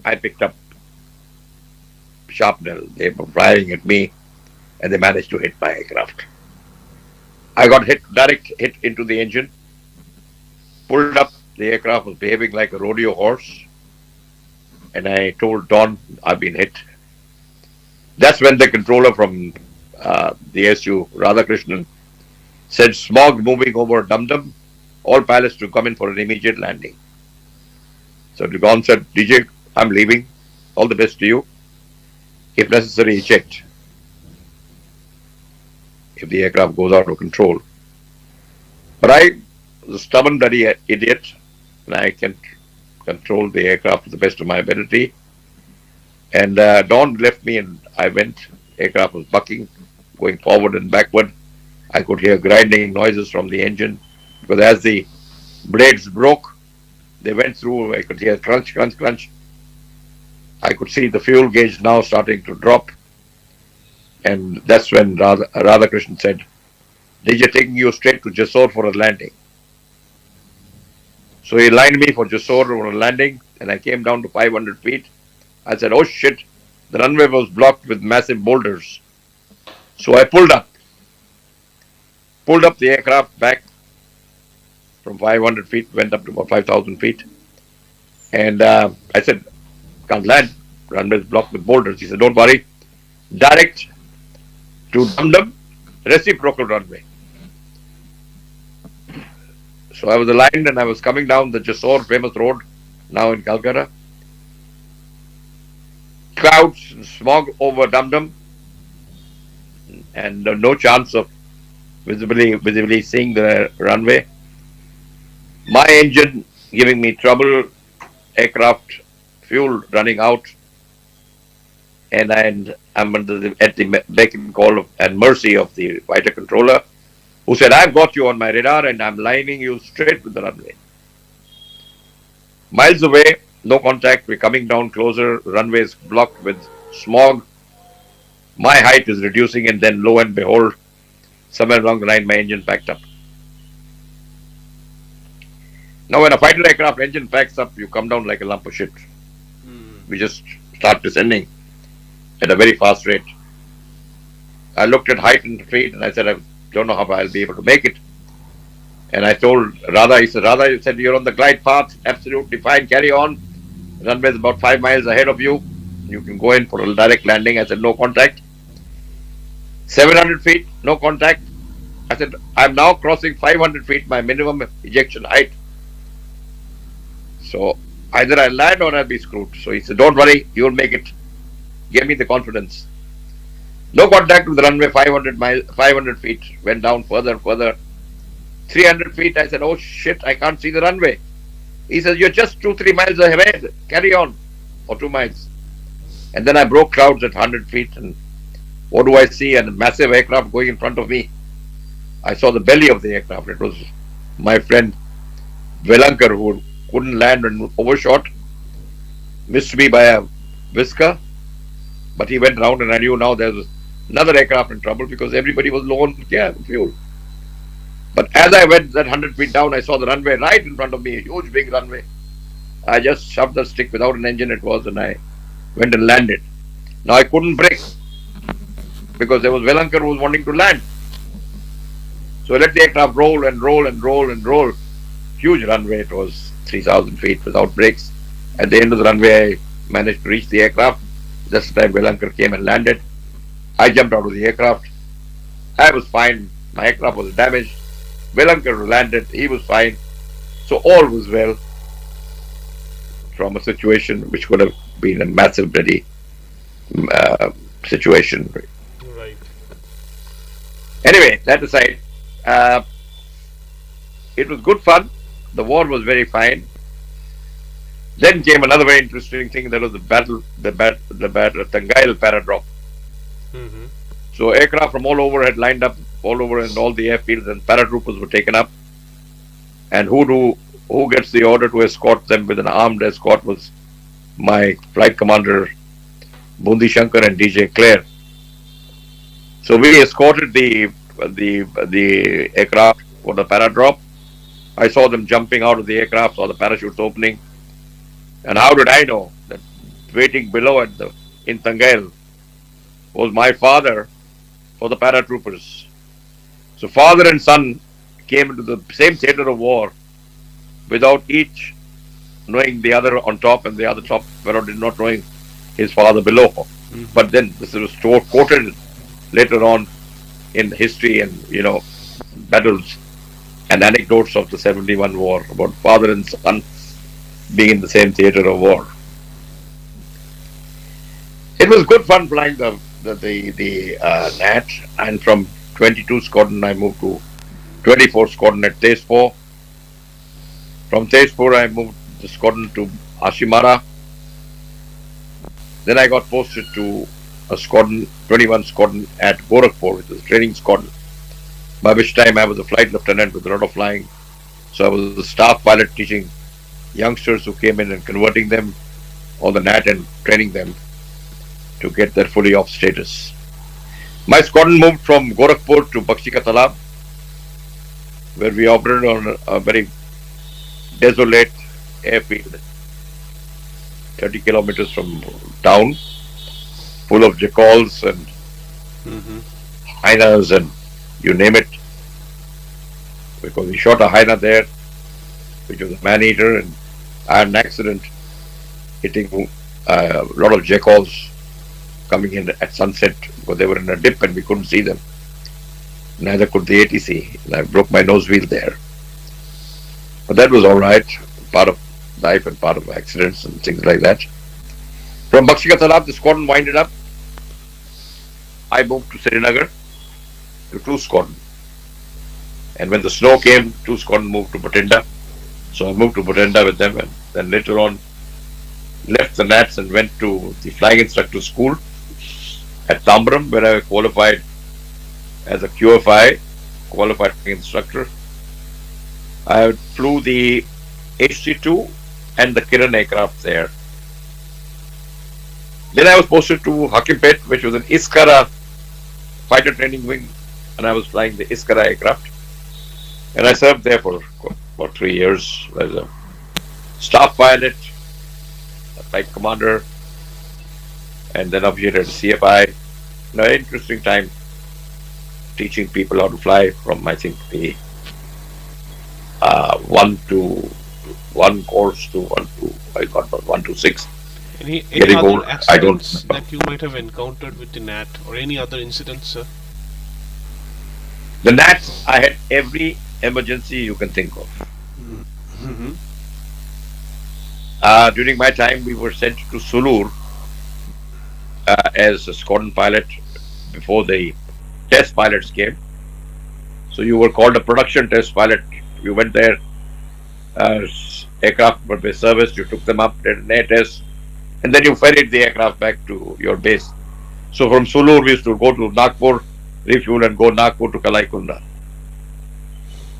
I picked up shrapnel. They were firing at me, and they managed to hit my aircraft. I got direct hit into the engine, pulled up, the aircraft was behaving like a rodeo horse, and I told Don, I've been hit. That's when the controller from the SU, Radhakrishnan, said, smog moving over Dum Dum, all pilots to come in for an immediate landing. So Don said, DJ, I'm leaving, all the best to you. If necessary, eject. If the aircraft goes out of control. But I was a stubborn bloody idiot, and I can control the aircraft to the best of my ability. And Don left me, and I went. Aircraft was bucking, going forward and backward. I could hear grinding noises from the engine, because as the blades broke, they went through. I could hear crunch, crunch, crunch. I could see the fuel gauge now starting to drop. And that's when Radhakrishnan said, DJ, taking you straight to Jessore for a landing. So he lined me for Jessore for a landing, and I came down to 500 feet. I said, oh shit, the runway was blocked with massive boulders. So I pulled up the aircraft back from 500 feet, went up to about 5,000 feet. And I said, can't land. runway is blocked with boulders. He said, don't worry, direct to Dum Dum, reciprocal runway. So I was aligned and I was coming down the Jessore famous road, now in Calcutta. Clouds and smog over Dum Dum, and no chance of visibly seeing the runway. My engine giving me trouble, aircraft fuel running out, and I'm at the beck and call and mercy of the fighter controller, who said, I've got you on my radar and I'm lining you straight with the runway. Miles away, no contact, we're coming down closer, runway is blocked with smog. My height is reducing, and then lo and behold, somewhere along the line, my engine packed up. Now, when a fighter aircraft engine packs up, you come down like a lump of shit. We just start descending at a very fast rate. I looked at height and feet, and I said, I don't know how I'll be able to make it. And I told Radha, he said, you're on the glide path, absolutely fine, carry on. The runway is about 5 miles ahead of you. You can go in for a direct landing. I said, no contact. 700 feet, no contact. I said, I'm now crossing 500 feet, my minimum ejection height. So either I land or I'll be screwed. So he said, don't worry, you'll make it. Give me the confidence. No contact with the runway, 500 feet. Went down further and further. 300 feet, I said, oh shit, I can't see the runway. He says, you're just 2-3 miles ahead. Carry on. Or 2 miles. And then I broke clouds at 100 feet. And what do I see? A massive aircraft going in front of me. I saw the belly of the aircraft. It was my friend Velankar, who couldn't land and overshot. Missed me by a whisker. But he went round, and I knew now there's another aircraft in trouble because everybody was low on fuel. But as I went that 100 feet down, I saw the runway right in front of me, a huge big runway. I just shoved the stick without an engine it was, and I went and landed. Now I couldn't brake because there was Velankar who was wanting to land. So I let the aircraft roll and roll and roll and roll. Huge runway, it was 3,000 feet without brakes. At the end of the runway, I managed to reach the aircraft. Just the time Velankar came and landed. I jumped out of the aircraft. I was fine. My aircraft was damaged. Velankar landed. He was fine. So all was well from a situation which could have been a massive bloody situation. Right. Anyway, that aside, it was good fun. The war was very fine. Then came another very interesting thing. That was the Tangail paradrop. Mm-hmm. So aircraft from all over had lined up all over in all the airfields, and paratroopers were taken up. And who gets the order to escort them with an armed escort was my flight commander Bundi Shankar and DJ Kler. So we escorted the aircraft for the paradrop. I saw them jumping out of the aircraft, saw the parachutes opening. And how did I know that waiting below in Tangail was my father for the paratroopers? So father and son came into the same theater of war without each knowing the other on top and the other top, without not knowing his father below. Mm-hmm. But then this was quoted later on in history and battles and anecdotes of the 71 war about father and son being in the same theater of war. It was good fun flying the Gnat, and from 22 Squadron I moved to 24 Squadron at Tezpur. From Tezpur I moved the squadron to Ashimara. Then I got posted to a squadron, 21 Squadron at Gorakhpur, which was a training squadron. By which time I was a flight lieutenant with a lot of flying. So I was a staff pilot teaching youngsters who came in and converting them on the Gnat and training them to get their fully off status. My squadron moved from Gorakhpur to Bakshi Ka Talab, where we operated on a very desolate airfield, 30 kilometers from town, full of jackals and hyenas and you name it. Because we shot a hyena there, which was a man-eater, and I had an accident hitting a lot of jackals coming in at sunset because they were in a dip and we couldn't see them. Neither could the ATC. And I broke my nose wheel there. But that was all right. Part of life and part of accidents and things like that. From Bakshi Ka Talab, the squadron winded up. I moved to Srinagar to 2 Squadron. And when the snow came, 2 Squadron moved to Bathinda. So I moved to Bathinda with them and then later on left the Gnats and went to the flying instructor school at Tambaram where I qualified as a QFI, qualified instructor. I flew the HT2 and the Kiran aircraft there. Then I was posted to Hakimpet, which was an Iskara fighter training wing, and I was flying the Iskara aircraft. And I served there for about 3 years as a staff pilot, a flight commander, and then officer at CFI. An interesting time teaching people how to fly from, I think, the 1 course to 1 to 6. Any Getting other old, I don't accidents remember. that you might have encountered with the Gnat, or any other incidents, sir? The Nats, I had every emergency you can think of. Mm-hmm. During my time, we were sent to Sulur as a squadron pilot before the test pilots came. So you were called a production test pilot. You went there, aircraft were serviced, you took them up, did an air test, and then you ferried the aircraft back to your base. So from Sulur, we used to go to Nagpur, refuel, and go Nagpur to Kalaikunda.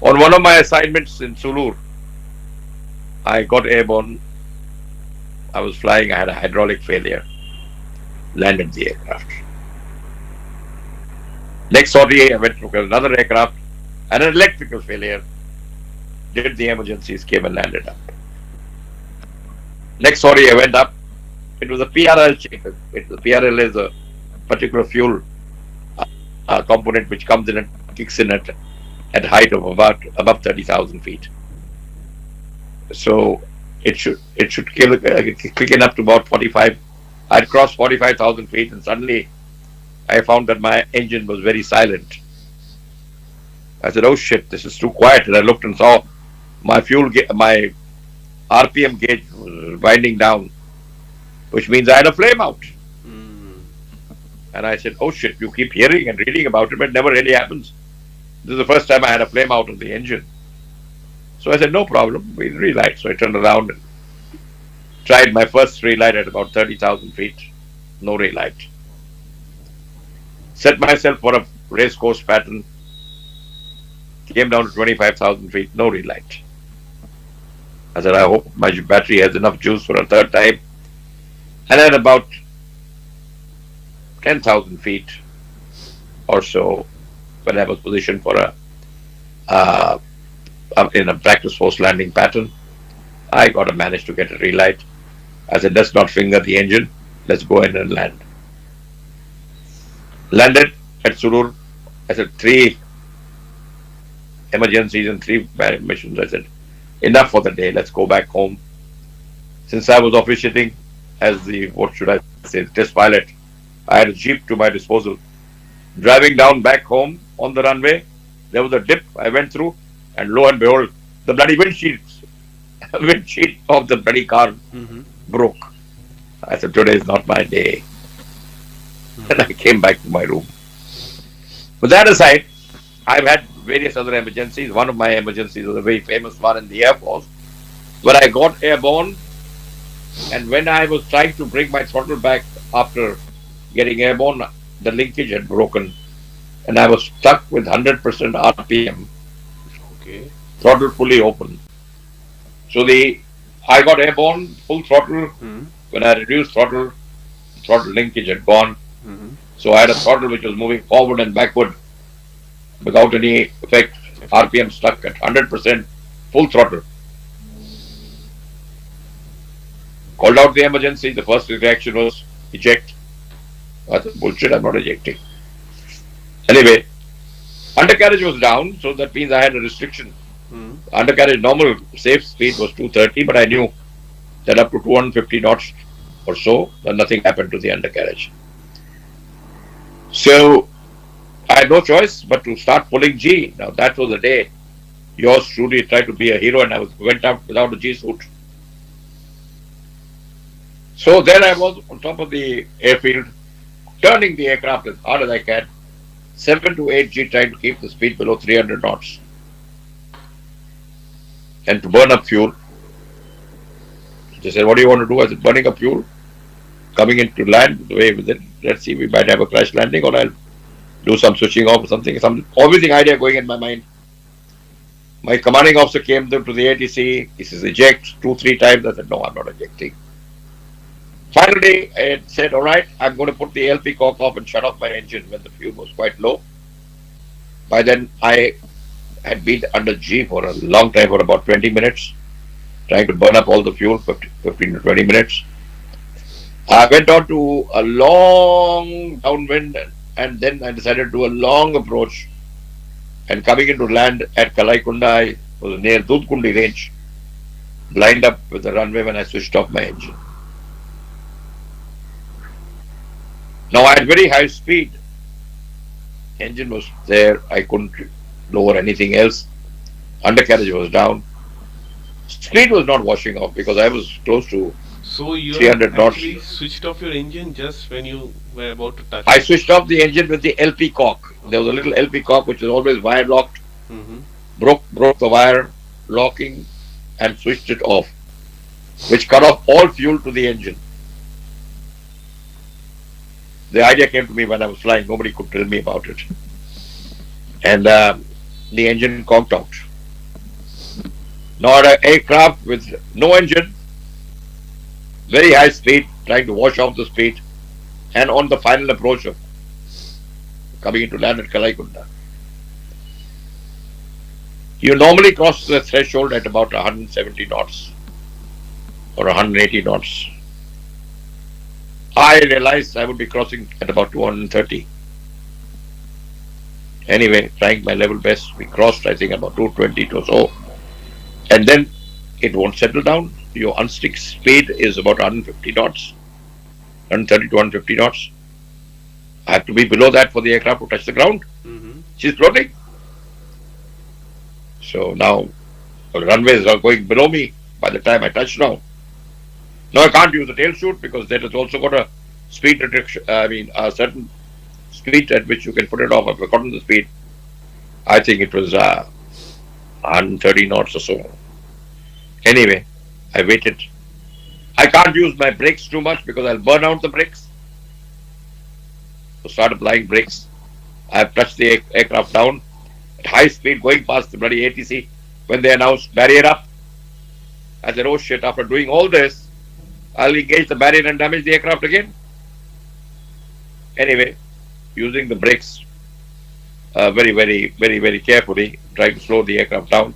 On one of my assignments in Sulur, I got airborne. I was flying, I had a hydraulic failure, landed the aircraft. Next sortie, I went to another aircraft, and an electrical failure. Did the emergencies, came and landed up. Next sortie, I went up. It was a PRL check. The PRL is a particular fuel component which comes in and kicks in at height of about above 30,000 feet. So it should kick in up to about 45. I'd crossed 45,000 feet, and suddenly I found that my engine was very silent. I said, "Oh shit, this is too quiet." And I looked and saw my my RPM gauge was winding down, which means I had a flame out. And I said, "Oh shit, you keep hearing and reading about it, but it never really happens. This is the first time I had a flame out of the engine." So I said, "No problem, we'll relight." So I turned around and tried my first relight at about 30,000 feet. No relight. Set myself for a race course pattern. Came down to 25,000 feet. No relight. I said, "I hope my battery has enough juice for a third time." And at about 10,000 feet or so, when I was positioned for in a practice force landing pattern, I managed to get a relight. I said, "Let's not finger the engine. Let's go in and land." Landed at Sulur. I said, 3 emergencies and 3 missions. I said, "Enough for the day. Let's go back home." Since I was officiating as the, test pilot, I had a Jeep to my disposal. Driving down back home on the runway, there was a dip I went through, and lo and behold, the bloody windshield of the bloody car broke. I said, "Today is not my day." And I came back to my room. But that aside, I've had various other emergencies. One of my emergencies was a very famous one in the Air Force, where I got airborne, and when I was trying to bring my throttle back after getting airborne, the linkage had broken, and I was stuck with 100% RPM. Okay. Throttle fully open. So I got airborne, full throttle. When I reduced throttle linkage had gone. So I had a throttle which was moving forward and backward without any effect. RPM stuck at 100%, full throttle. Called out the emergency. The first reaction was eject. I said, "Bullshit, I'm not ejecting." Anyway, undercarriage was down, so that means I had a restriction. Undercarriage normal safe speed was 230, but I knew that up to 250 knots or so, but nothing happened to the undercarriage. So I had no choice but to start pulling G. Now that was the day yours truly tried to be a hero, and I went up without a G suit. So there I was on top of the airfield, turning the aircraft as hard as I can, 7 to 8 G, trying to keep the speed below 300 knots. And to burn up fuel. They said, "What do you want to do?" I said, "Burning up fuel, coming into land, the way with it. Let's see, we might have a crash landing, or I'll do some switching off or something." Some obviously idea going in my mind. My commanding officer came to the ATC. He says, "Eject," 2, 3 times. I said, "No, I'm not ejecting." Finally, I said, "All right, I'm going to put the LP cock off and shut off my engine," when the fuel was quite low. By then, I had been under G for a long time, for about 20 minutes, trying to burn up all the fuel, 15 to 20 minutes. I went on to a long downwind, and then I decided to do a long approach. And coming into land at Kalaikunda, I was near Dudkundi range, lined up with the runway when I switched off my engine. Now I had very high speed. Engine was there. I couldn't lower anything else. Undercarriage was down. Speed was not washing off because I was close to So you 300 knots. actually switched off your engine just when you were about to touch. I switched off the engine with the LP cock. There was a little LP cock which was always wire locked. Mm-hmm. Broke the wire locking and switched it off, which cut off all fuel to the engine. The idea came to me when I was flying. Nobody could tell me about it. And the engine conked out. Now an aircraft with no engine, very high speed, trying to wash off the speed, and on the final approach of coming into land at Kalaikunda. You normally cross the threshold at about 170 knots or 180 knots. I realized I would be crossing at about 230. Anyway, trying my level best, we crossed, I think, about 220 or so. And then it won't settle down. Your unstick speed is about 150 knots, 130 to 150 knots. I have to be below that for the aircraft to touch the ground. Mm-hmm. She's floating. So now the runways are going below me by the time I touch down. Now I can't use the tail chute because that has also got a speed restriction. A certain speed at which you can put it off. I've forgotten the speed. I think it was 130 knots or so. Anyway, I waited. I can't use my brakes too much because I'll burn out the brakes. So start applying brakes. I have touched the aircraft down at high speed, going past the bloody ATC. When they announced barrier up, I said, "Oh shit, after doing all this, I'll engage the barrier and damage the aircraft again." Anyway, using the brakes very carefully, trying to slow the aircraft down,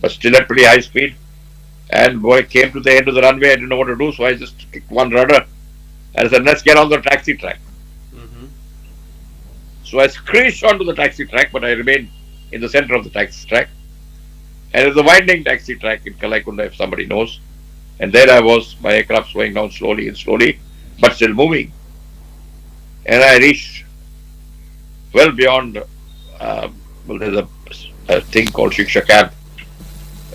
but still at pretty high speed. And when I came to the end of the runway, I didn't know what to do, so I just kicked one rudder and I said, "Let's get on the taxi track." Mm-hmm. So I screeched onto the taxi track, but I remained in the center of the taxi track. And it's a winding taxi track in Kalaikunda, if somebody knows. And there I was, my aircraft slowing down slowly, but still moving. And I reached well beyond, there's a thing called Shiksha Camp,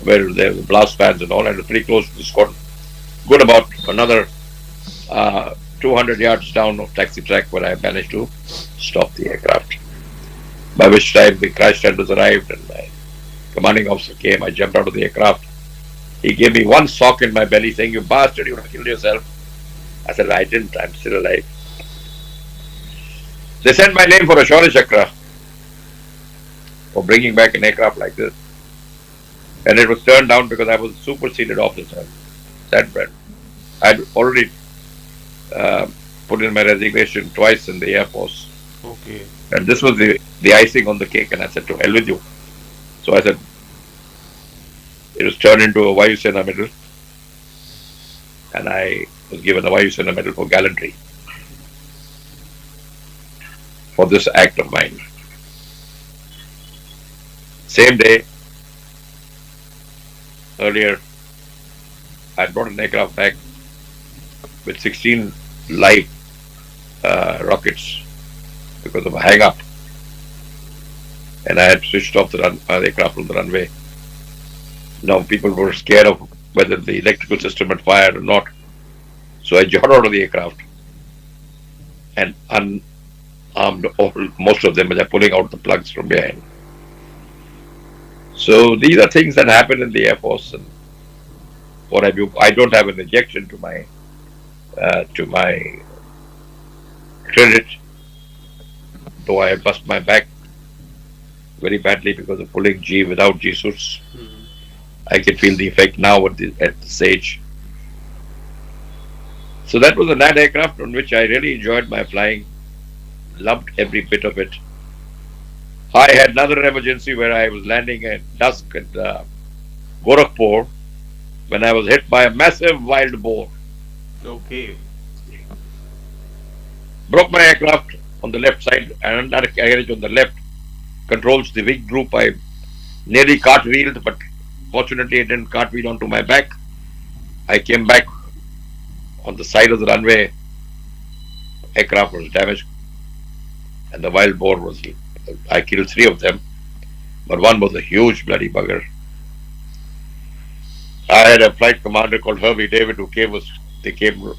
where there were blast fans and all, and it was pretty close to the squadron. Good about another 200 yards down of taxi track where I managed to stop the aircraft. By which time the crash tenders arrived and my commanding officer came. I jumped out of the aircraft. He gave me one sock in my belly saying, "You bastard, you have killed yourself." I said, "I didn't, I'm still alive." They sent my name for a Shaurya Chakra for bringing back an aircraft like this. And it was turned down because I was a superseded officer. That bad. I'd already put in my resignation twice in the Air Force. Okay. And this was the icing on the cake, and I said, "To hell with you." So I said, it was turned into a Vayu Sena medal, and I was given a Vayu Sena medal for gallantry for this act of mine. Same day, earlier, I brought an aircraft back with 16 live rockets because of a hang up, and I had switched off the aircraft from the runway. Now people were scared of whether the electrical system had fired or not, so I jumped out of the aircraft and unarmed most of them by pulling out the plugs from behind. So these are things that happen in the Air Force, and what have you. I don't have an ejection to my credit, though I bust my back very badly because of pulling G without G suits. I can feel the effect now at this age. So that was a Gnat aircraft on which I really enjoyed my flying, loved every bit of it. I had another emergency where I was landing at dusk at Gorakhpur when I was hit by a massive wild boar. Okay. Broke my aircraft on the left side, and another carriage on the left controls the wing group. I nearly cartwheeled, but fortunately I didn't cartwheel onto my back. I came back on the side of the runway. Aircraft was damaged, and the wild boar was. I killed 3 of them, but one was a huge bloody bugger. I had a flight commander called Herbie David who they came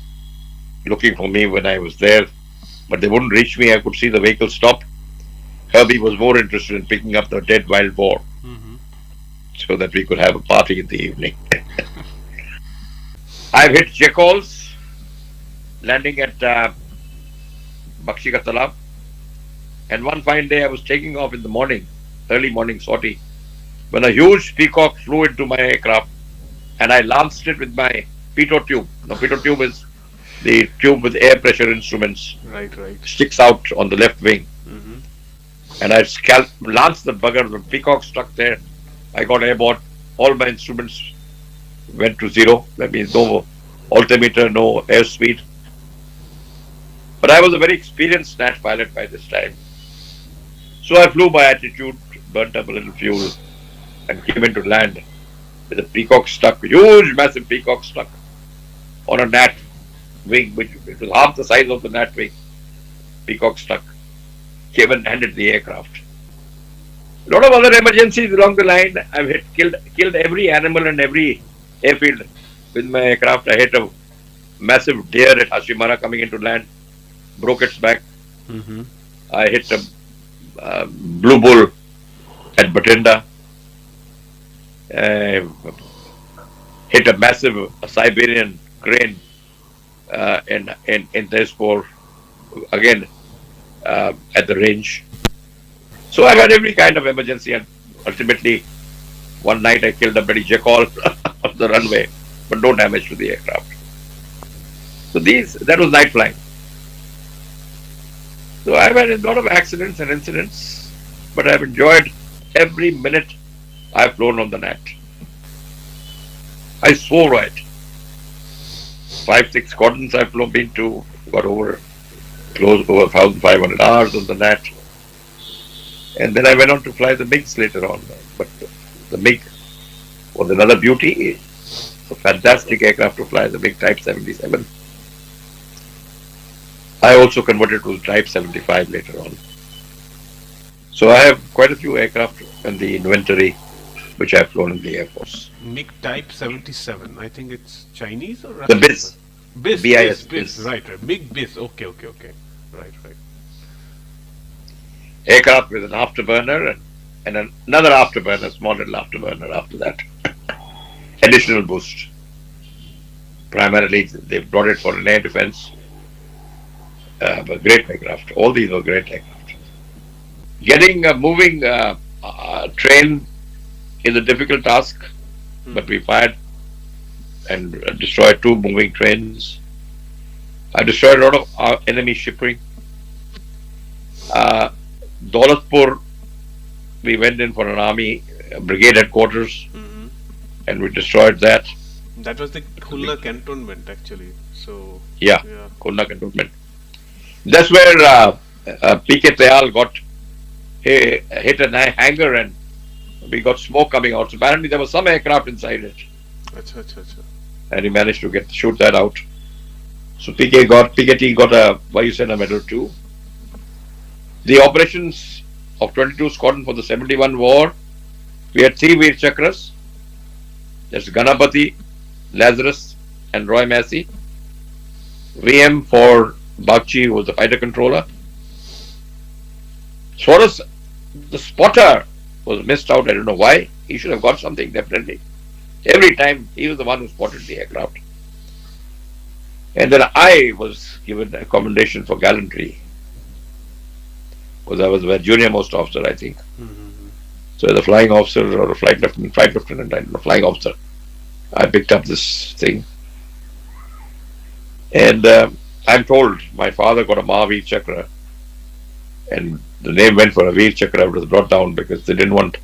looking for me when I was there, but they wouldn't reach me. I could see the vehicle stop. Herbie was more interested in picking up the dead wild boar so that we could have a party in the evening. I've hit jackals landing at Bakshi Ka Talab. And one fine day I was taking off in the morning, early morning sortie, when a huge peacock flew into my aircraft and I lanced it with my pitot tube. Now pitot tube is the tube with air pressure instruments. Right. Sticks out on the left wing. And I lanced the bugger, the peacock stuck there. I got airborne. All my instruments went to zero. That means no altimeter, no airspeed. But I was a very experienced Gnat pilot by this time. So I flew by altitude, burnt up a little fuel, and came into land with a peacock stuck, huge, massive peacock stuck on a Gnat wing, which was half the size of the Gnat wing. Peacock stuck. Came and landed the aircraft. A lot of other emergencies along the line. I've killed every animal and every airfield with my aircraft. I hit a massive deer at Hashimara coming into land, broke its back. I hit a blue bull at Bathinda. Hit a massive Siberian crane in Tezpur, again at the range. So I've had every kind of emergency, and ultimately one night I killed a bloody jackal on the runway, but no damage to the aircraft. So that was night flying. So I've had a lot of accidents and incidents, but I've enjoyed every minute I've flown on the Gnat. I swore it. 5-6 squadrons I've been to, got close over 1,500 hours on the Gnat. And then I went on to fly the MiGs later on. But the MiG was another beauty. It's a fantastic aircraft to fly, the MiG Type 77. I also converted to Type 75 later on. So I have quite a few aircraft in the inventory which I've flown in the Air Force. MiG Type 77. I think it's Chinese or The Russian? BIS. BIS. BIS. Right. MiG BIS. Okay. Right. Aircraft with an afterburner and another afterburner, small little afterburner after that. Additional boost. Primarily, they brought it for an air defense. But great aircraft. All these were great aircraft. Getting a moving train is a difficult task, but we fired and destroyed 2 moving trains. I destroyed a lot of enemy shipping. Daulatpur, we went in for an army brigade headquarters, and we destroyed that. That was the Khulna cantonment, actually. So yeah. Khulna cantonment. That's where PK Tayal got hit a hangar, and we got smoke coming out. So apparently there was some aircraft inside it, Achha. and he managed to shoot that out. So PKT got a Vayusena Medal too. The operations of 22 Squadron for the 71 war, we had three Veer Chakras. That's Ganapati, Lazarus, and Roy Massey. VM for Bakchi, who was the fighter controller. Soros, the spotter, was missed out. I don't know why. He should have got something, definitely. Every time, he was the one who spotted the aircraft. And then I was given a commendation for gallantry. Because I was a junior most officer, I think. So as a flying officer or a flight lieutenant, I don't know, flying officer, I picked up this thing. And I'm told my father got a Mahavir Chakra, and the name went for a Veer Chakra. It was brought down because they didn't want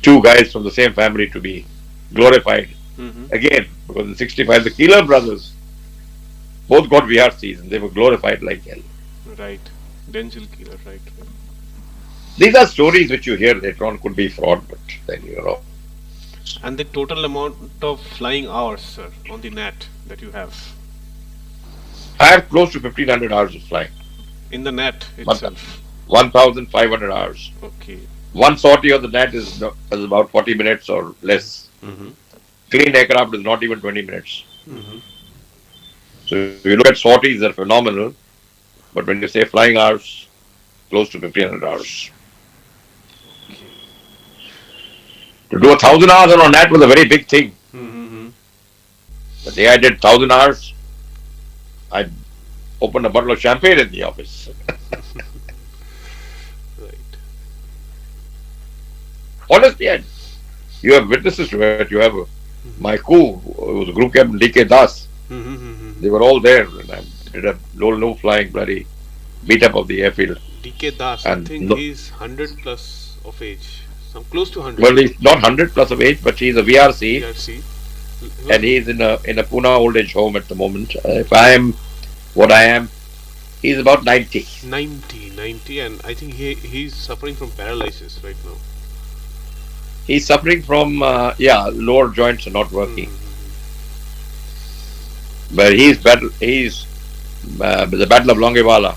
two guys from the same family to be glorified. Again, because in 65, the Keeler brothers both got VRCs and they were glorified like hell. Right. Denzel Killer, right. These are stories which you hear later on, could be fraud, but then you know. And the total amount of flying hours, sir, on the Gnat that you have? I have close to 1500 hours of flying. In the Gnat itself? 1500 hours. Okay. One sortie of the Gnat is about 40 minutes or less. Clean aircraft is not even 20 minutes. So if you look at sorties, they're phenomenal. But when you say flying hours, close to 1500 hours. To do 1000 hours on a Gnat was a very big thing. The day I did 1000 hours, I opened a bottle of champagne in the office. Right. Honestly, you have witnesses to it. You have my crew, it was a group captain D.K. Das. They were all there, and I did a low flying bloody beat up of the airfield. D.K. Das, And I think he's 100 plus of age. Some close to 100. Well, he's not 100 plus of age, but he's a VRC. VRC. And he's in a Pune old age home at the moment. If I am what I am, he's about 90. 90, and I think he's suffering from paralysis right now. He's suffering from lower joints are not working. But the Battle of Longewala.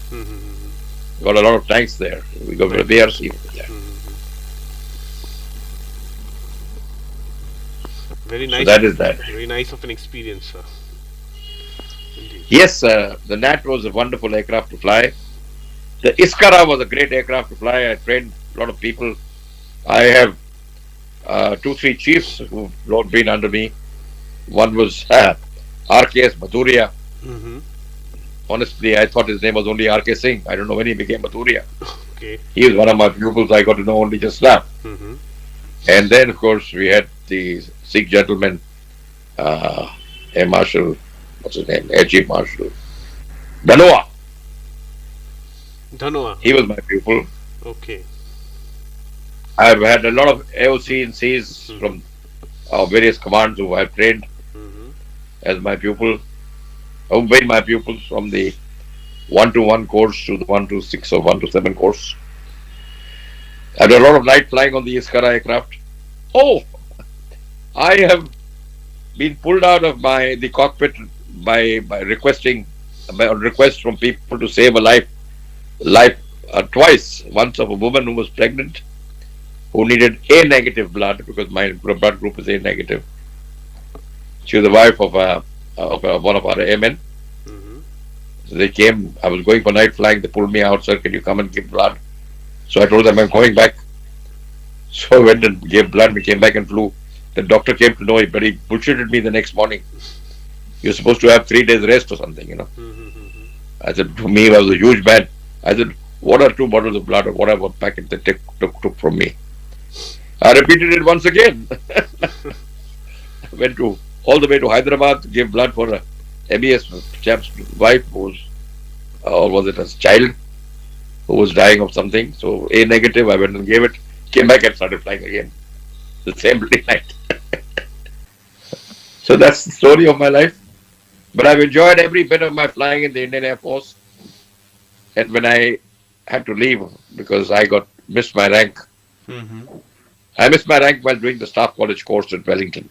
Got a lot of tanks there. We got a VRC there. Very nice. So that is that. Very nice of an experience, sir. Indeed. Yes, the Gnat was a wonderful aircraft to fly. The Iskara was a great aircraft to fly. I trained a lot of people. I have 2-3 chiefs who've been under me. One was RKS Bhaduria. Honestly, I thought his name was only RK Singh. I don't know when he became Bhaduria. Okay. He was one of my pupils. I got to know only just now. And then, of course, we had the Sikh gentleman, Air Marshal, what's his name? Air Chief Marshal Dhanoa. He was my pupil. Okay. I've had a lot of AOC and Cs from various commands who I've trained as my pupil. Who've been my pupils from the 1-1 course to the 1-6 or 1-7 course. I did a lot of night flying on the Iskara aircraft. Oh, I have been pulled out of the cockpit by request from people to save a life twice. Once of a woman who was pregnant, who needed A negative blood because my blood group is A negative. She was the wife of one of our airmen. So they came. I was going for night flying. They pulled me out. Sir, can you come and give blood? So I told them I'm going back. So I went and gave blood. We came back and flew. The doctor came to know it, but he bullshitted me the next morning. You're supposed to have 3 days rest or something, you know. I said, to me, I was a huge man. I said, what are 2 bottles of blood or whatever packet they took from me? I repeated it once again. Went all the way to Hyderabad, gave blood for a MES chap's wife, or was it a child who was dying of something. So A negative, I went and gave it, came back and started flying again. The same bloody night. So that's the story of my life. But I've enjoyed every bit of my flying in the Indian Air Force. And when I had to leave because I missed my rank, I missed my rank while doing the staff college course at Wellington.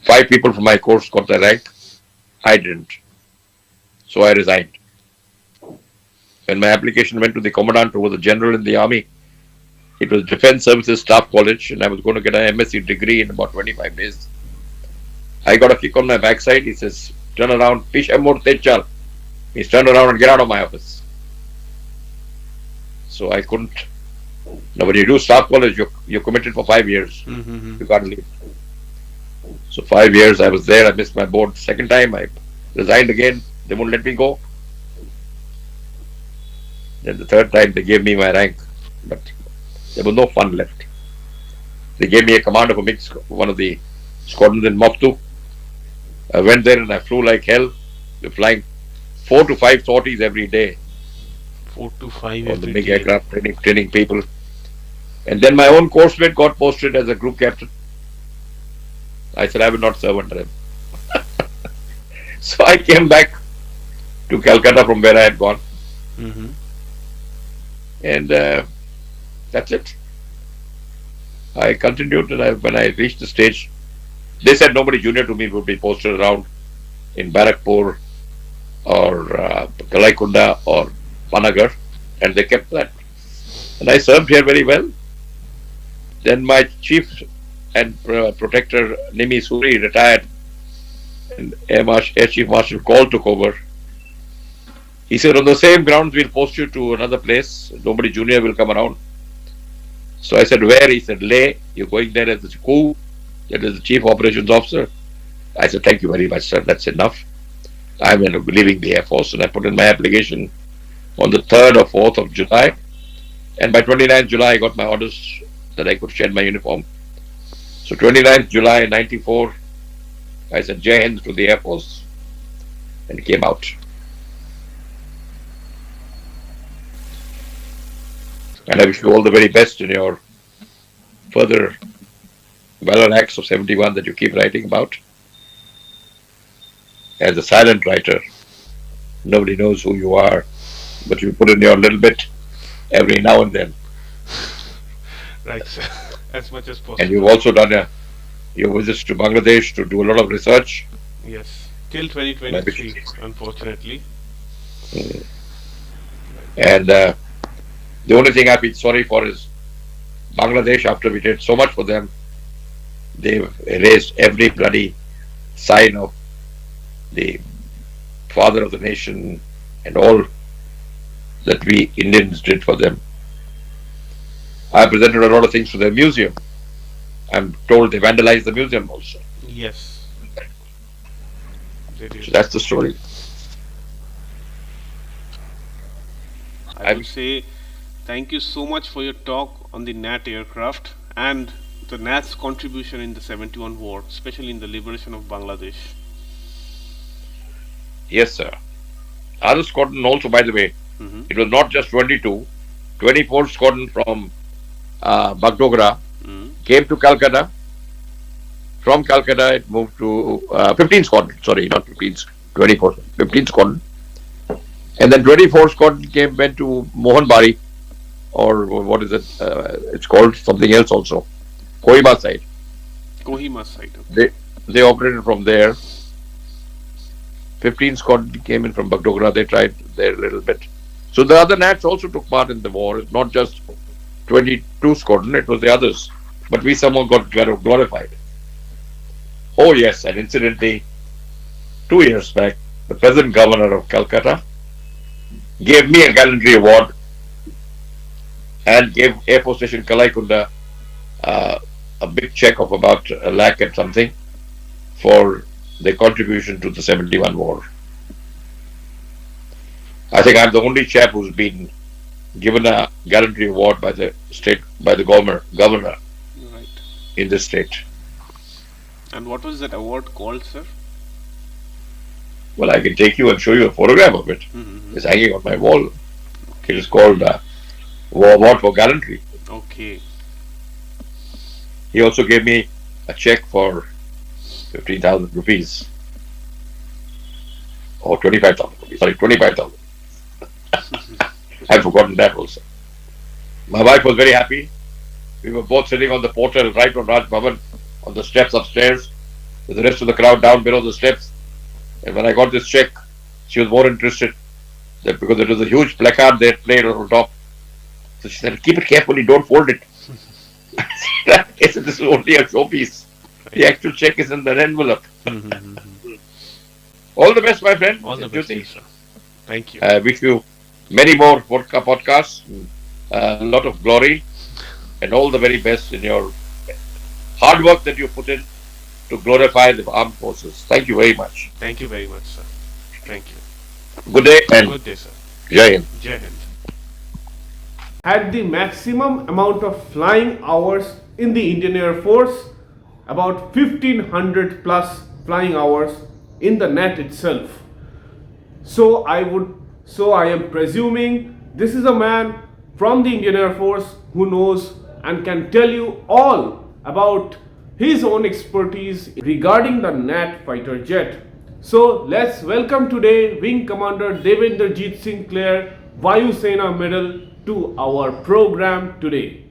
5 people from my course got their rank. I didn't. So I resigned. When my application went to the commandant, who was a general in the army, it was Defense Services Staff College, and I was going to get an MSc degree in about 25 days. I got a kick on my backside. He says, "Turn around, Pishamur Techal." He's turned around and get out of my office. So I couldn't. Now, when you do staff college, you're committed for 5 years. You can't leave. So 5 years I was there. I missed my board. Second time I resigned again. They wouldn't let me go. Then the third time they gave me my rank, but there was no fun left. They gave me a command of one of the squadrons in Moptu. I went there and I flew like hell. We're flying 4 to 5 sorties every day. 4 to 5 On the every big day. aircraft, training people. And then my own course mate got posted as a group captain. I said I will not serve under him. So I came back to Calcutta from where I had gone. Mhm. And that's it. I continued, and when I reached the stage, they said nobody junior to me would be posted around in Barakpur or Kalaikunda or Panagar, and they kept that. And I served here very well. Then my chief and protector Nimi Suri retired, and Air Chief Marshal Call took over. He said, on the same grounds, we'll post you to another place. Nobody junior will come around. So I said, where? He said, Leh. You're going there as the coup. That is the chief operations officer. I said, thank you very much, sir. That's enough. I'm leaving the Air Force. And I put in my application on the 3rd or 4th of July. And by 29th July, I got my orders that I could shed my uniform. So 29th July 94, I said, Jai Hind to the Air Force. And came out. And I wish you all the very best in your further valor acts of 71 that you keep writing about. As a silent writer, nobody knows who you are, but you put in your little bit every now and then. Right, sir. As much as possible. And you've also done your visits to Bangladesh to do a lot of research. Yes. Till 2023, unfortunately. And the only thing I feel sorry for is Bangladesh, after we did so much for them, they've erased every bloody sign of the father of the nation and all that we Indians did for them. I presented a lot of things to their museum. I'm told they vandalized the museum also. Yes. They did. So that's the story. I would say thank you so much for your talk on the Gnat aircraft and the Gnat's contribution in the 71 war, especially in the liberation of Bangladesh. Yes, sir. Other squadron also, by the way, it was not just 22. 24 squadron from Bagdogra came to Calcutta. From Calcutta, it moved to 15 squadron. Sorry, not 15, 24. 15 squadron. And then 24 squadron went to Mohanbari, or what is it? It's called something else also. Kohima side. Kohima side. Okay. They operated from there. 15 squadron came in from Bagdogra. They tried their little bit. So the other Nats also took part in the war. It's not just 22 squadron, it was the others. But we somehow got glorified. Oh yes, and incidentally, 2 years back, the present governor of Calcutta gave me a gallantry award and gave Air Force Station Kalaikunda a big check of about a lakh and something for their contribution to the 71 war. I think I'm the only chap who's been given a gallantry award by the state, by the governor Right. in this state. And what was that award called, sir? Well, I can take you and show you a photograph of it. It's hanging on my wall. It is called War Award for Gallantry. Okay. He also gave me a check for 15,000 rupees. Or 25,000 rupees. Sorry, 25,000. I've forgotten that also. My wife was very happy. We were both sitting on the portal right on Raj Bhavan, on the steps upstairs, with the rest of the crowd down below the steps. And when I got this check, She was more interested that because it was a huge placard they had played on top. So she said, keep it carefully, don't fold it. I said, this is only a showpiece. The actual check is in the envelope. All the best, my friend. All the best, sir. Thank you. I wish you many more podcasts, a lot of glory, and all the very best in your hard work that you put in to glorify the armed forces. Thank you very much. Thank you very much, sir. Thank you. Good day and Good day, sir. Jai Hind. Jai Hind. Had the maximum amount of flying hours in the Indian Air Force, about 1500 plus flying hours in the Gnat itself. So I am presuming this is a man from the Indian Air Force who knows and can tell you all about his own expertise regarding the Gnat fighter jet. So let's welcome today Wing Commander Devender Jeet Singh Kler, Vayu Sena Medal, to our program today.